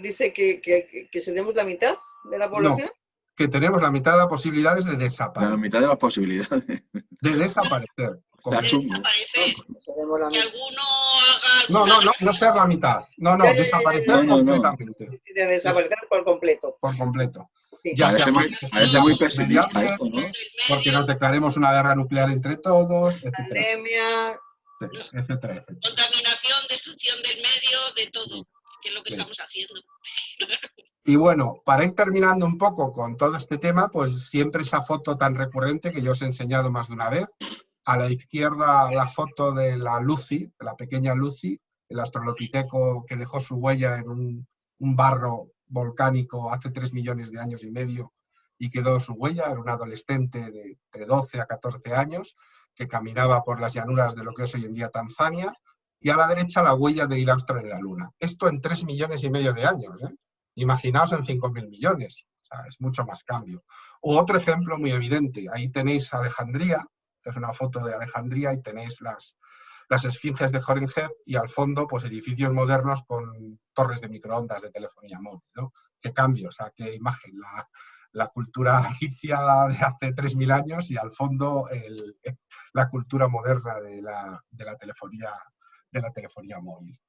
dice que seremos la mitad de la población. No, que tenemos la mitad de las posibilidades de desaparecer. La mitad de las posibilidades. De desaparecer. O sea, Desaparecer. Seremos la Que mitad. alguno haga No ser la mitad. No, desaparecer completamente. De desaparecer por completo. Por completo. Sí. Ya sea parece muy pesimista mediante, esto, ¿no? porque nos declaremos una guerra nuclear entre todos, etcétera. Pandemia. Etcétera. contaminación, destrucción del medio, de todo, que es lo que Sí. estamos haciendo. Y bueno, para ir terminando un poco con todo este tema, pues siempre esa foto tan recurrente que yo os he enseñado más de una vez. A la izquierda la foto de la Lucy, de la pequeña Lucy, el australopiteco que dejó su huella en un barro volcánico hace 3 millones de años y medio y quedó su huella. Era un adolescente de entre 12 a 14 años que caminaba por las llanuras de lo que es hoy en día Tanzania, y a la derecha la huella de Neil Armstrong en la Luna. Esto en 3 millones y medio de años, ¿eh? Imaginaos en 5.000 millones, o sea, es mucho más cambio. O otro ejemplo muy evidente, ahí tenéis Alejandría, es una foto de Alejandría y tenéis las esfinges de Horemheb y al fondo pues edificios modernos con torres de microondas de telefonía móvil, ¿no? Qué cambio, o sea, qué imagen, la cultura egipcia de hace 3.000 años y al fondo la cultura moderna de la telefonía móvil.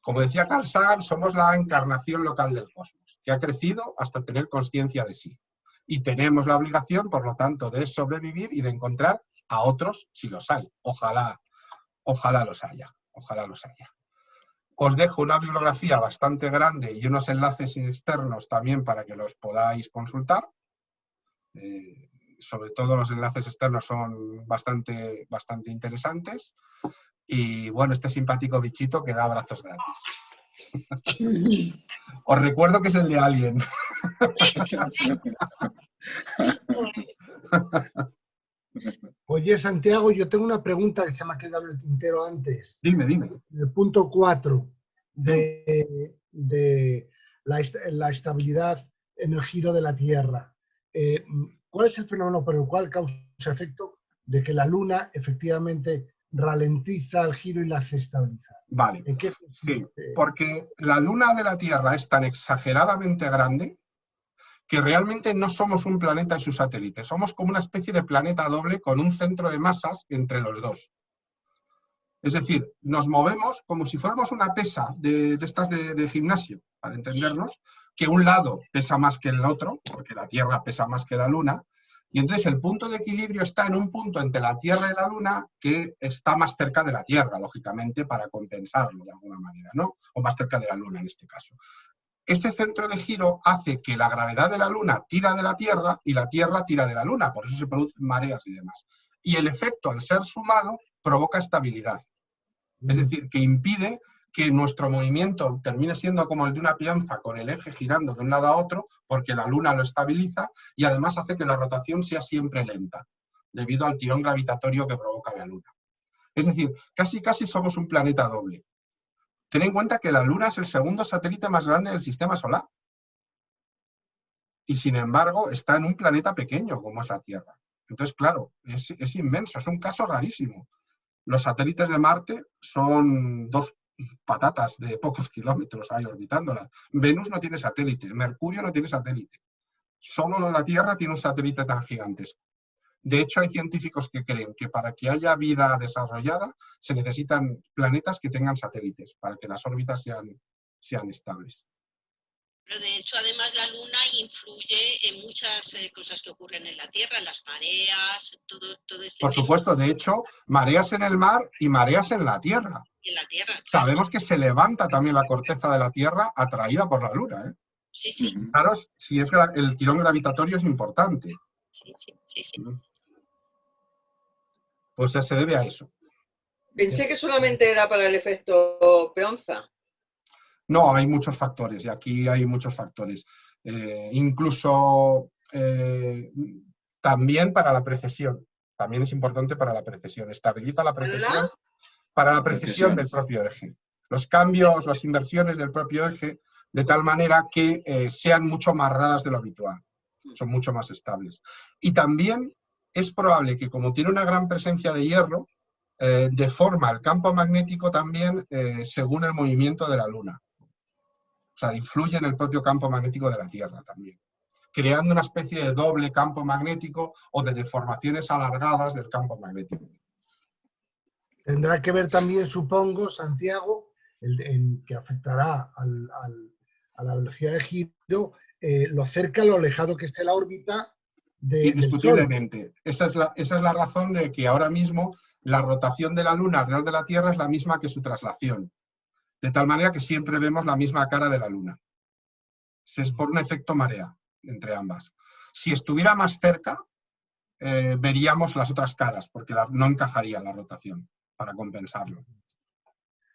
Como decía Carl Sagan, somos la encarnación local del cosmos, que ha crecido hasta tener conciencia de sí. Y tenemos la obligación, por lo tanto, de sobrevivir y de encontrar a otros si los hay. Ojalá los haya. Ojalá los haya. Os dejo una bibliografía bastante grande y unos enlaces externos también para que los podáis consultar. Sobre todo los enlaces externos son bastante interesantes. Y bueno, este simpático bichito que da abrazos gratis. Os recuerdo que es el de Alien. Oye, Santiago, yo tengo una pregunta que se me ha quedado en el tintero antes. Dime. El punto 4 de la estabilidad en el giro de la Tierra. ¿Cuál es el fenómeno por el cual causa efecto de que la Luna efectivamente ralentiza el giro y la hace estabilizar? Vale. ¿En qué Sí, porque la Luna de la Tierra es tan exageradamente grande que realmente no somos un planeta y sus satélites. Somos como una especie de planeta doble con un centro de masas entre los dos. Es decir, nos movemos como si fuéramos una pesa de estas de gimnasio, para entendernos, que un lado pesa más que el otro, porque la Tierra pesa más que la Luna, y entonces el punto de equilibrio está en un punto entre la Tierra y la Luna que está más cerca de la Tierra, lógicamente, para compensarlo de alguna manera, ¿no? O más cerca de la Luna en este caso. Ese centro de giro hace que la gravedad de la Luna tira de la Tierra y la Tierra tira de la Luna, por eso se producen mareas y demás. Y el efecto, al ser sumado, provoca estabilidad. Es decir, que impide que nuestro movimiento termine siendo como el de una peonza con el eje girando de un lado a otro, porque la Luna lo estabiliza y además hace que la rotación sea siempre lenta, debido al tirón gravitatorio que provoca la Luna. Es decir, casi somos un planeta doble. Ten en cuenta que la Luna es el segundo satélite más grande del sistema solar. Y sin embargo, está en un planeta pequeño como es la Tierra. Entonces, claro, es inmenso, es un caso rarísimo. Los satélites de Marte son 2 patatas de pocos kilómetros ahí orbitándola. Venus no tiene satélite, Mercurio no tiene satélite. Solo la Tierra tiene un satélite tan gigantesco. De hecho, hay científicos que creen que para que haya vida desarrollada se necesitan planetas que tengan satélites para que las órbitas sean estables. Pero de hecho, además, la Luna influye en muchas cosas que ocurren en la Tierra, las mareas, todo este Por tema. supuesto, de hecho, mareas en el mar y mareas en la Tierra. En la Tierra. Claro. Sabemos que se levanta también la corteza de la Tierra atraída por la Luna, ¿eh? Sí. Claro, si es el tirón gravitatorio es importante. Sí. Pues se debe a eso. Pensé que solamente era para el efecto peonza. No, hay muchos factores, y aquí hay muchos factores. Incluso también para la precesión. También es importante para la precesión. Estabiliza la precesión para la precesión del propio eje. Los cambios, las inversiones del propio eje, de tal manera que sean mucho más raras de lo habitual. Son mucho más estables. Y también es probable que, como tiene una gran presencia de hierro, deforma el campo magnético también según el movimiento de la Luna. O sea, influye en el propio campo magnético de la Tierra también, creando una especie de doble campo magnético o de deformaciones alargadas del campo magnético. Tendrá que ver también, supongo, Santiago, en que afectará a la velocidad de giro, lo cerca, lo alejado que esté la órbita indiscutiblemente. Esa es la razón de que ahora mismo la rotación de la Luna alrededor de la Tierra es la misma que su traslación. De tal manera que siempre vemos la misma cara de la Luna. Es por un efecto marea entre ambas. Si estuviera más cerca, veríamos las otras caras, porque no encajaría la rotación para compensarlo. O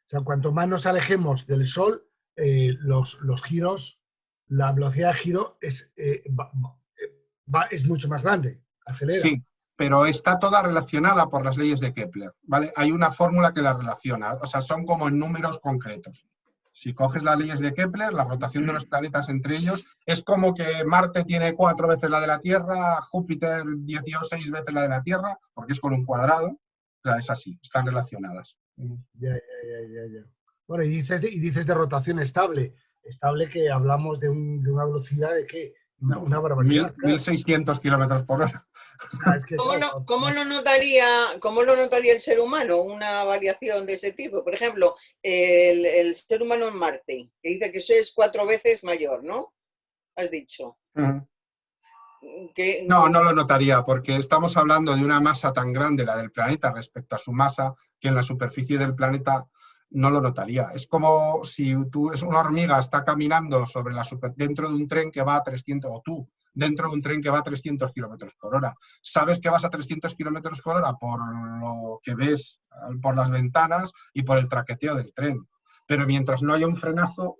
sea, cuanto más nos alejemos del Sol, los giros, la velocidad de giro es mucho más grande, acelera. Sí, pero está toda relacionada por las leyes de Kepler, ¿vale? Hay una fórmula que la relaciona, o sea, son como en números concretos. Si coges las leyes de Kepler, la rotación de los planetas entre ellos, es como que Marte tiene 4 veces la de la Tierra, Júpiter 16 veces la de la Tierra, porque es con un cuadrado, o sea, es así, están relacionadas. Ya. Bueno, y dices de rotación estable que hablamos de una velocidad de ¿qué? Una barbaridad. 1600 kilómetros por hora. Es que, ¿Cómo lo notaría el ser humano una variación de ese tipo? Por ejemplo, el ser humano en Marte, que dice que eso es 4 veces mayor, ¿no? Has dicho. No lo notaría, porque estamos hablando de una masa tan grande, la del planeta, respecto a su masa, que en la superficie del planeta no lo notaría. Es como si una hormiga está caminando dentro de un tren que va a 300, o tú, dentro de un tren que va a 300 kilómetros por hora. Sabes que vas a 300 kilómetros por hora por lo que ves por las ventanas y por el traqueteo del tren. Pero mientras no haya un frenazo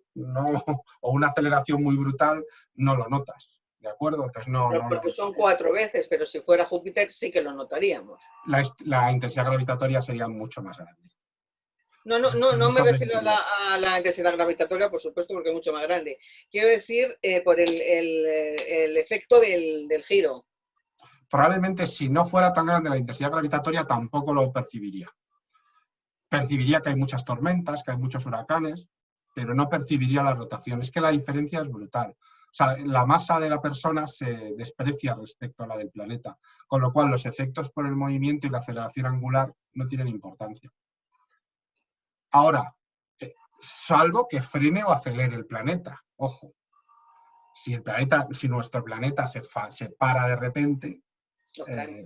o una aceleración muy brutal, no lo notas. ¿De acuerdo? Pues porque son 4 veces, pero si fuera Júpiter sí que lo notaríamos. La intensidad gravitatoria sería mucho más grande. No me refiero a la intensidad gravitatoria, por supuesto, porque es mucho más grande. Quiero decir, por el efecto del giro. Probablemente, si no fuera tan grande la intensidad gravitatoria, tampoco lo percibiría. Percibiría que hay muchas tormentas, que hay muchos huracanes, pero no percibiría la rotación. Es que la diferencia es brutal. O sea, la masa de la persona se desprecia respecto a la del planeta, con lo cual los efectos por el movimiento y la aceleración angular no tienen importancia. Ahora, salvo que frene o acelere el planeta, ojo. Si nuestro planeta se para de repente,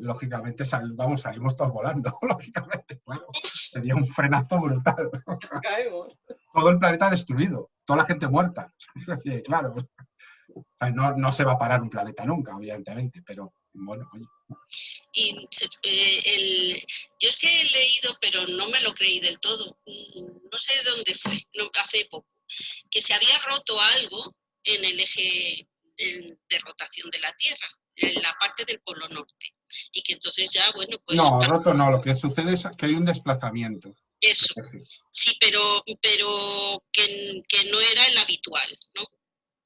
lógicamente salimos todos volando, lógicamente, claro. Sería un frenazo brutal. Todo el planeta destruido, toda la gente muerta. Sí, claro. O sea, no se va a parar un planeta nunca, evidentemente, pero bueno, oye. Y yo es que he leído, pero no me lo creí del todo, no sé de dónde fue, hace poco, que se había roto algo en el eje de rotación de la Tierra, en la parte del Polo Norte, y que entonces ya, bueno, pues... No, roto no, lo que sucede es que hay un desplazamiento. Eso, sí, pero que no era el habitual, ¿no?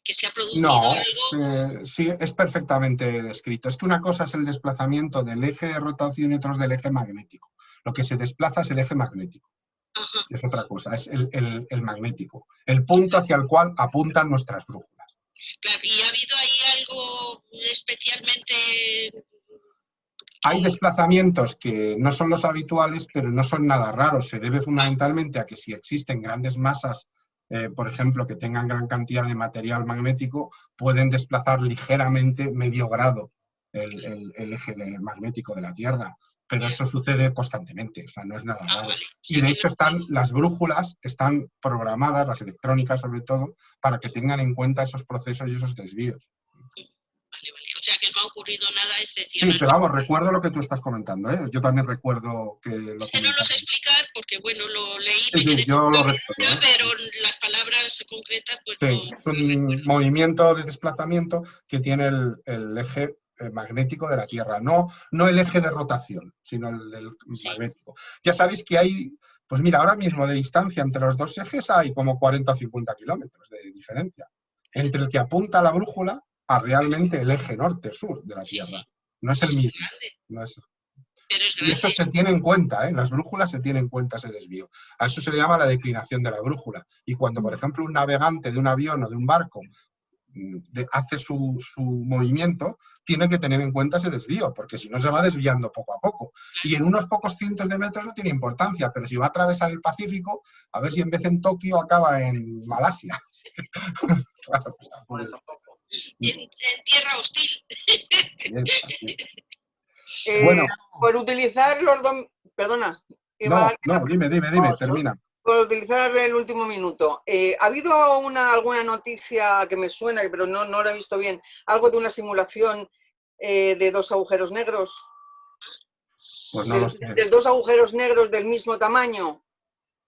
Que se ha producido algo... sí, es perfectamente descrito. Es que una cosa es el desplazamiento del eje de rotación y otro es del eje magnético. Lo que se desplaza es el eje magnético. Ajá. Es otra cosa, es el magnético. El punto hacia el cual apuntan nuestras brújulas. Claro, ¿y ha habido ahí algo especialmente...? Hay desplazamientos que no son los habituales, pero no son nada raros. Se debe fundamentalmente a que si existen grandes masas, por ejemplo, que tengan gran cantidad de material magnético, pueden desplazar ligeramente medio grado el eje magnético de la Tierra. Pero eso sucede constantemente, o sea, no es nada raro. Vale. Y de hecho las brújulas están programadas, las electrónicas sobre todo, para que tengan en cuenta esos procesos y esos desvíos. Vale. O sea, que no ha ocurrido nada Sí, excepcional. pero vamos, recuerdo lo que tú estás comentando, ¿eh? Yo también recuerdo que lo Es que no lo sé comentaste. explicar porque, bueno, lo leí, Sí, me sí, quedé yo lo con la recuerdo, ¿eh? pero las palabras concretas pues Sí, no es las un recuerdo. movimiento de desplazamiento que tiene el eje magnético de la Tierra, no el eje de rotación, sino el del Sí, magnético. Ya sabéis que hay, pues mira, ahora mismo de distancia entre los dos ejes hay como 40 o 50 kilómetros de diferencia, entre el que apunta la brújula a realmente el eje norte-sur de la sí, Tierra. sí. No es el Es mismo. grande, No es, pero es y eso grande. se tiene en cuenta, ¿eh? En las brújulas se tiene en cuenta ese desvío. A eso se le llama la declinación de la brújula. Y cuando, por ejemplo, un navegante de un avión o de un barco hace su movimiento, tiene que tener en cuenta ese desvío, porque si no se va desviando poco a poco. Y en unos pocos cientos de metros no tiene importancia, pero si va a atravesar el Pacífico, a ver si en vez en Tokio acaba en Malasia. Claro, Bueno, tampoco. En tierra hostil. Bueno, Por utilizar los dos... Perdona. dime, termina. Por utilizar el último minuto. ¿Ha habido alguna noticia que me suena, pero no la he visto bien? Algo de una simulación de dos agujeros negros. Pues no lo sé. De dos agujeros negros del mismo tamaño.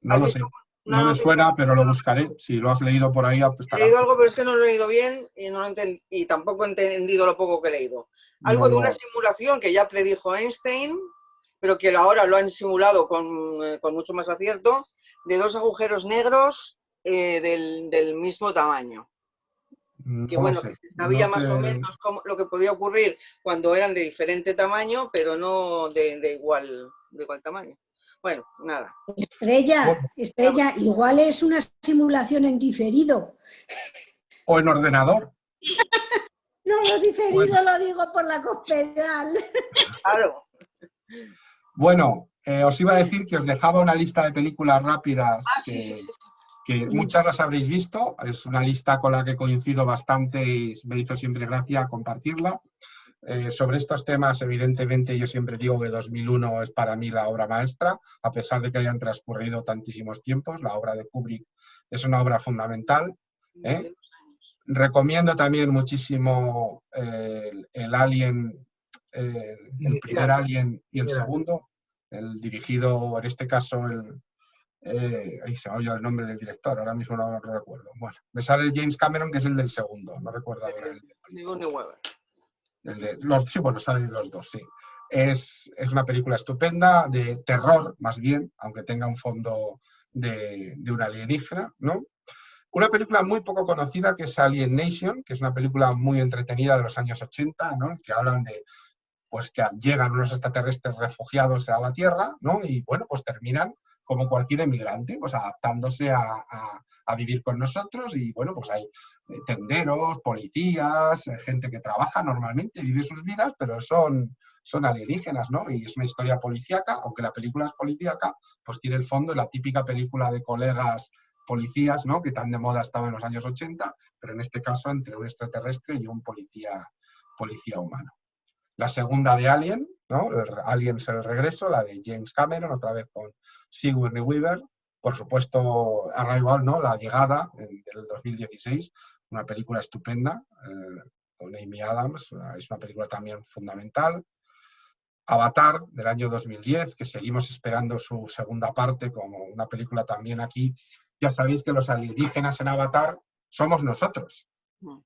No lo sé. No me suena, pero lo buscaré. Si lo has leído por ahí, pues He leído algo, pero es que no lo he leído bien y, y tampoco he entendido lo poco que he leído. Algo de una simulación que ya predijo Einstein, pero que ahora lo han simulado con mucho más acierto, de dos agujeros negros del mismo tamaño. Que bueno, que se sabía más o menos lo que podía ocurrir cuando eran de diferente tamaño, pero no de igual tamaño. Bueno, nada. Estrella, igual es una simulación en diferido. O en ordenador. No, lo diferido lo digo por la cospedal. Claro. Bueno, os iba a decir que os dejaba una lista de películas rápidas que muchas las habréis visto. Es una lista con la que coincido bastante y me hizo siempre gracia compartirla. Sobre estos temas, evidentemente, yo siempre digo que 2001 es para mí la obra maestra, a pesar de que hayan transcurrido tantísimos tiempos. La obra de Kubrick es una obra fundamental. Recomiendo también muchísimo el Alien, el primer Alien y el segundo, el dirigido, en este caso, ahí se me ha olvidado el nombre del director, ahora mismo no lo recuerdo. Bueno, me sale James Cameron, que es el del segundo, no recuerdo ahora el sí, bueno, salen los dos, sí. Es una película estupenda, de terror más bien, aunque tenga un fondo de un alienígena, ¿no? Una película muy poco conocida que es Alien Nation, que es una película muy entretenida de los años 80, ¿no? Que hablan de pues que llegan unos extraterrestres refugiados a la Tierra, ¿no? Y bueno, pues terminan como cualquier emigrante, pues adaptándose a vivir con nosotros y bueno, pues hay tenderos, policías, gente que trabaja normalmente, vive sus vidas, pero son alienígenas, ¿no? Y es una historia policíaca, aunque la película es policíaca, pues tiene el fondo de la típica película de colegas policías, ¿no? Que tan de moda estaba en los años 80, pero en este caso entre un extraterrestre y un policía humano. La segunda de Alien, ¿no? Alien es el regreso, la de James Cameron, otra vez con Sigourney Weaver. Por supuesto, Arrival, ¿no? La llegada del 2016, una película estupenda con Amy Adams, es una película también fundamental. Avatar, del año 2010, que seguimos esperando su segunda parte, como una película también aquí. Ya sabéis que los alienígenas en Avatar somos nosotros.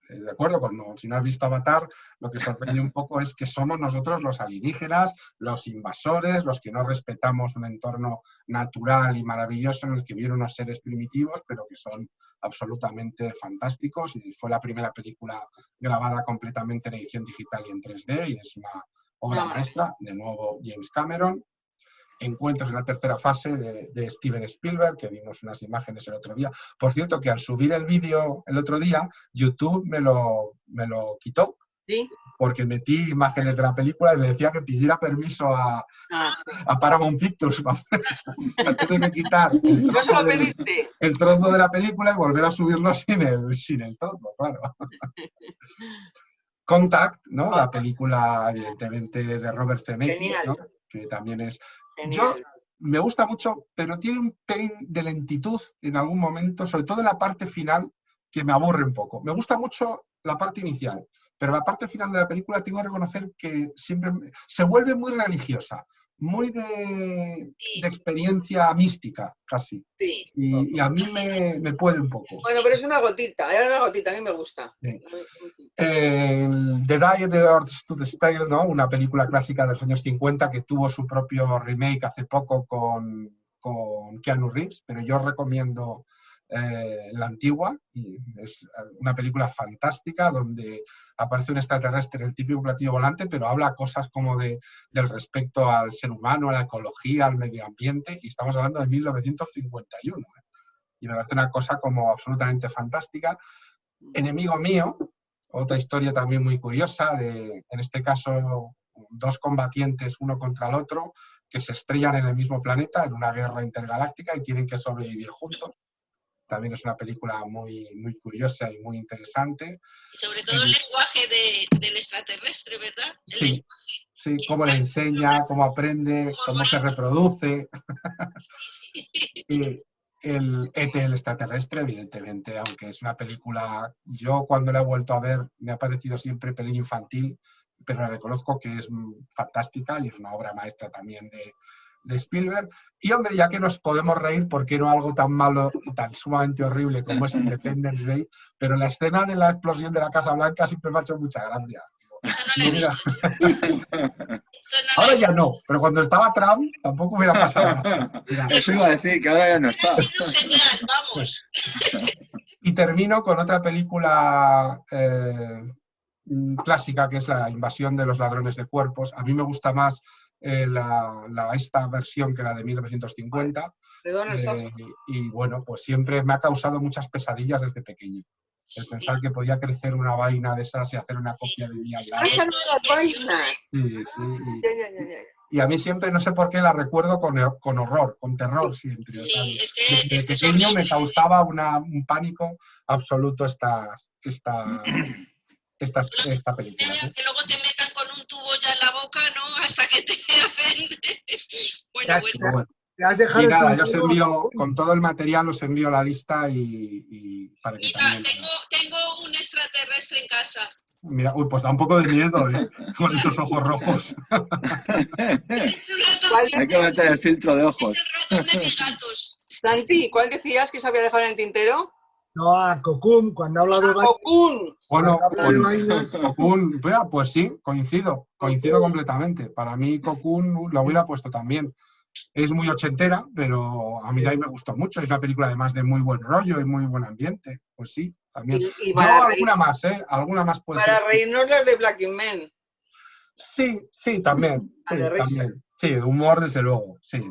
¿De acuerdo? Si no has visto Avatar, lo que sorprende un poco es que somos nosotros los alienígenas, los invasores, los que no respetamos un entorno natural y maravilloso en el que viven unos seres primitivos, pero que son absolutamente fantásticos. Y fue la primera película grabada completamente en edición digital y en 3D, y es una obra maestra, de nuevo James Cameron. Encuentros en la tercera fase de Steven Spielberg, que vimos unas imágenes el otro día. Por cierto, que al subir el vídeo el otro día, YouTube me lo quitó. ¿Sí? Porque metí imágenes de la película y me decía que pidiera permiso a Paramount Pictures. Tuve que quitar el trozo de la película y volver a subirlo sin el trozo, claro. Contact, ¿no? La película, evidentemente, de Robert Zemeckis, ¿no? Que también es... Me gusta mucho, pero tiene un pelín de lentitud en algún momento, sobre todo en la parte final, que me aburre un poco. Me gusta mucho la parte inicial, pero la parte final de la película tengo que reconocer que siempre se vuelve muy religiosa, muy de experiencia mística, casi. Sí. Y a mí me puede un poco. Bueno, pero es una gotita, a mí me gusta. Sí. The Day the Earth Stood Still, ¿no? Una película clásica de los años 50 que tuvo su propio remake hace poco con Keanu Reeves, pero yo recomiendo la antigua, y es una película fantástica donde aparece un extraterrestre, el típico platillo volante, pero habla cosas como del respeto al ser humano, a la ecología, al medio ambiente, y estamos hablando de 1951. Y me parece una cosa como absolutamente fantástica. Enemigo mío, otra historia también muy curiosa, en este caso dos combatientes uno contra el otro que se estrellan en el mismo planeta en una guerra intergaláctica y tienen que sobrevivir juntos. También es una película muy, muy curiosa y muy interesante. Y sobre todo el lenguaje del extraterrestre, ¿verdad? Sí, sí, cómo le enseña, cómo aprende, cómo se reproduce. Y el E.T., el extraterrestre, evidentemente, aunque es una película, yo cuando la he vuelto a ver me ha parecido siempre pelín infantil, pero reconozco que es fantástica y es una obra maestra también de Spielberg. Y hombre, ya que nos podemos reír, ¿por qué no algo tan malo y tan sumamente horrible como es Independence Day? Pero la escena de la explosión de la Casa Blanca siempre me ha hecho mucha gracia. Eso no lo he visto. Ahora ya no, pero cuando estaba Trump tampoco hubiera pasado nada. Eso iba a decir, que ahora ya no está. Genial, vamos. Y termino con otra película clásica, que es La invasión de los ladrones de cuerpos. A mí me gusta más esta versión que la de 1950. Y bueno, pues siempre me ha causado muchas pesadillas desde pequeño. El pensar que podía crecer una vaina de esas y hacer una copia de mí al lado. Sí, sí. Y a mí siempre, no sé por qué, la recuerdo con horror, con terror siempre. Sí, es que desde pequeño me causaba un pánico absoluto esta película. ¿Sí? Que luego te metan con un tubo ya en la boca, ¿no? Hasta que te hacen... Bueno. Y nada, yo os envío, con todo el material os envío la lista y para que Mira, también... tengo un extraterrestre en casa. Mira, uy, pues da un poco de miedo, ¿eh? Con esos ojos rojos. Hay que meter el filtro de ojos. Es el ratón de mis gatos. Santi, ¿cuál decías que se había dejado en el tintero? No, a Cocoon, cuando habla de Cocoon. Bueno, vainas. Cocoon, pues sí, coincido completamente. Para mí Cocoon lo hubiera puesto también. Es muy ochentera, pero a mí de ahí me gustó mucho. Es una película además de muy buen rollo y muy buen ambiente. Pues sí, también. Y yo alguna más, ¿eh? Alguna más puede ser. Para reírnos las de Black Men. Sí, también. Sí, también. Sí, de humor, desde luego, sí.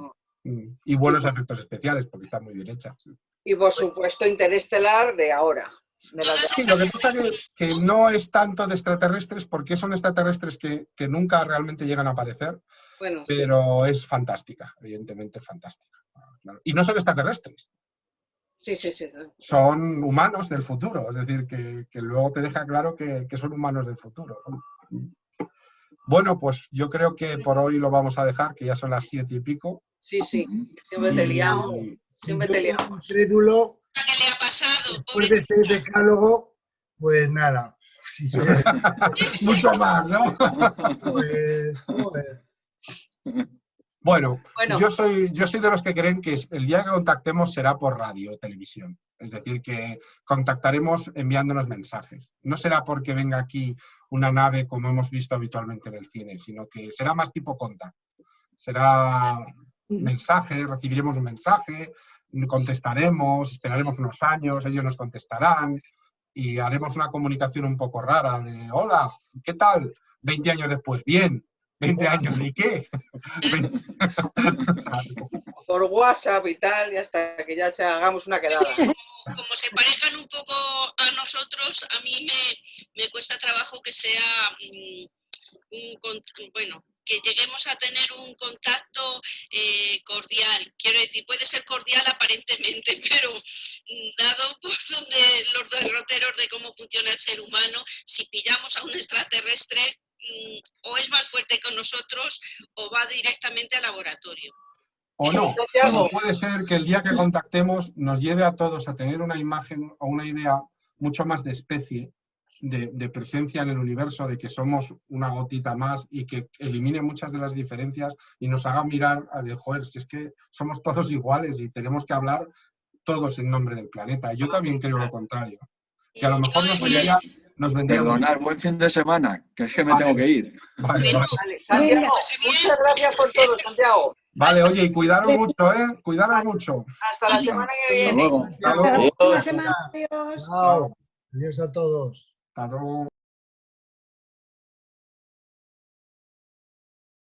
Y buenos efectos especiales, porque está muy bien hecha. Y por supuesto Interestelar de ahora. Sí, lo que pasa es que no es tanto de extraterrestres, porque son extraterrestres que nunca realmente llegan a aparecer, bueno, pero sí. Es fantástica, evidentemente fantástica. Claro. Y no son extraterrestres. Sí. Son humanos del futuro, es decir, que luego te deja claro que son humanos del futuro, ¿no? Bueno, pues yo creo que por hoy lo vamos a dejar, que ya son las 7:00. Sí, siempre te liamos. Siempre te liamos. Incrédulo. ¿Qué le ha pasado? Después de este decálogo, pues nada. Sí, mucho más, ¿no? Pues, joder. Bueno, yo soy de los que creen que el día que contactemos será por radio o televisión. Es decir, que contactaremos enviándonos mensajes. No será porque venga aquí una nave como hemos visto habitualmente en el cine, sino que será más tipo contacto. Será mensaje, recibiremos un mensaje, contestaremos, esperaremos unos años, ellos nos contestarán y haremos una comunicación un poco rara de hola, ¿qué tal? 20 años después, bien. 20 años, ¿y qué? Por WhatsApp y tal, y hasta que ya hagamos una quedada. Como se parejan un poco a nosotros, a mí me cuesta trabajo que sea que lleguemos a tener un contacto cordial. Quiero decir, puede ser cordial aparentemente, pero dado por donde los derroteros de cómo funciona el ser humano, si pillamos a un extraterrestre, o es más fuerte que nosotros o va directamente al laboratorio. O no, puede ser que el día que contactemos nos lleve a todos a tener una imagen o una idea mucho más de especie de presencia en el universo, de que somos una gotita más y que elimine muchas de las diferencias y nos haga mirar a de, joder, si es que somos todos iguales y tenemos que hablar todos en nombre del planeta. Yo también creo lo contrario. Que a lo mejor nos vendría Perdonar, buen fin de semana, que es que me tengo que ir. Vale. Vale, Santiago, muchas gracias por todo, Santiago. Vale, oye, y cuidaros mucho, ¿eh? Cuidaros mucho. Hasta la semana que Hasta viene. luego. Hasta luego. Hasta la próxima semana. Adiós. Chao. Adiós a todos. Hasta luego.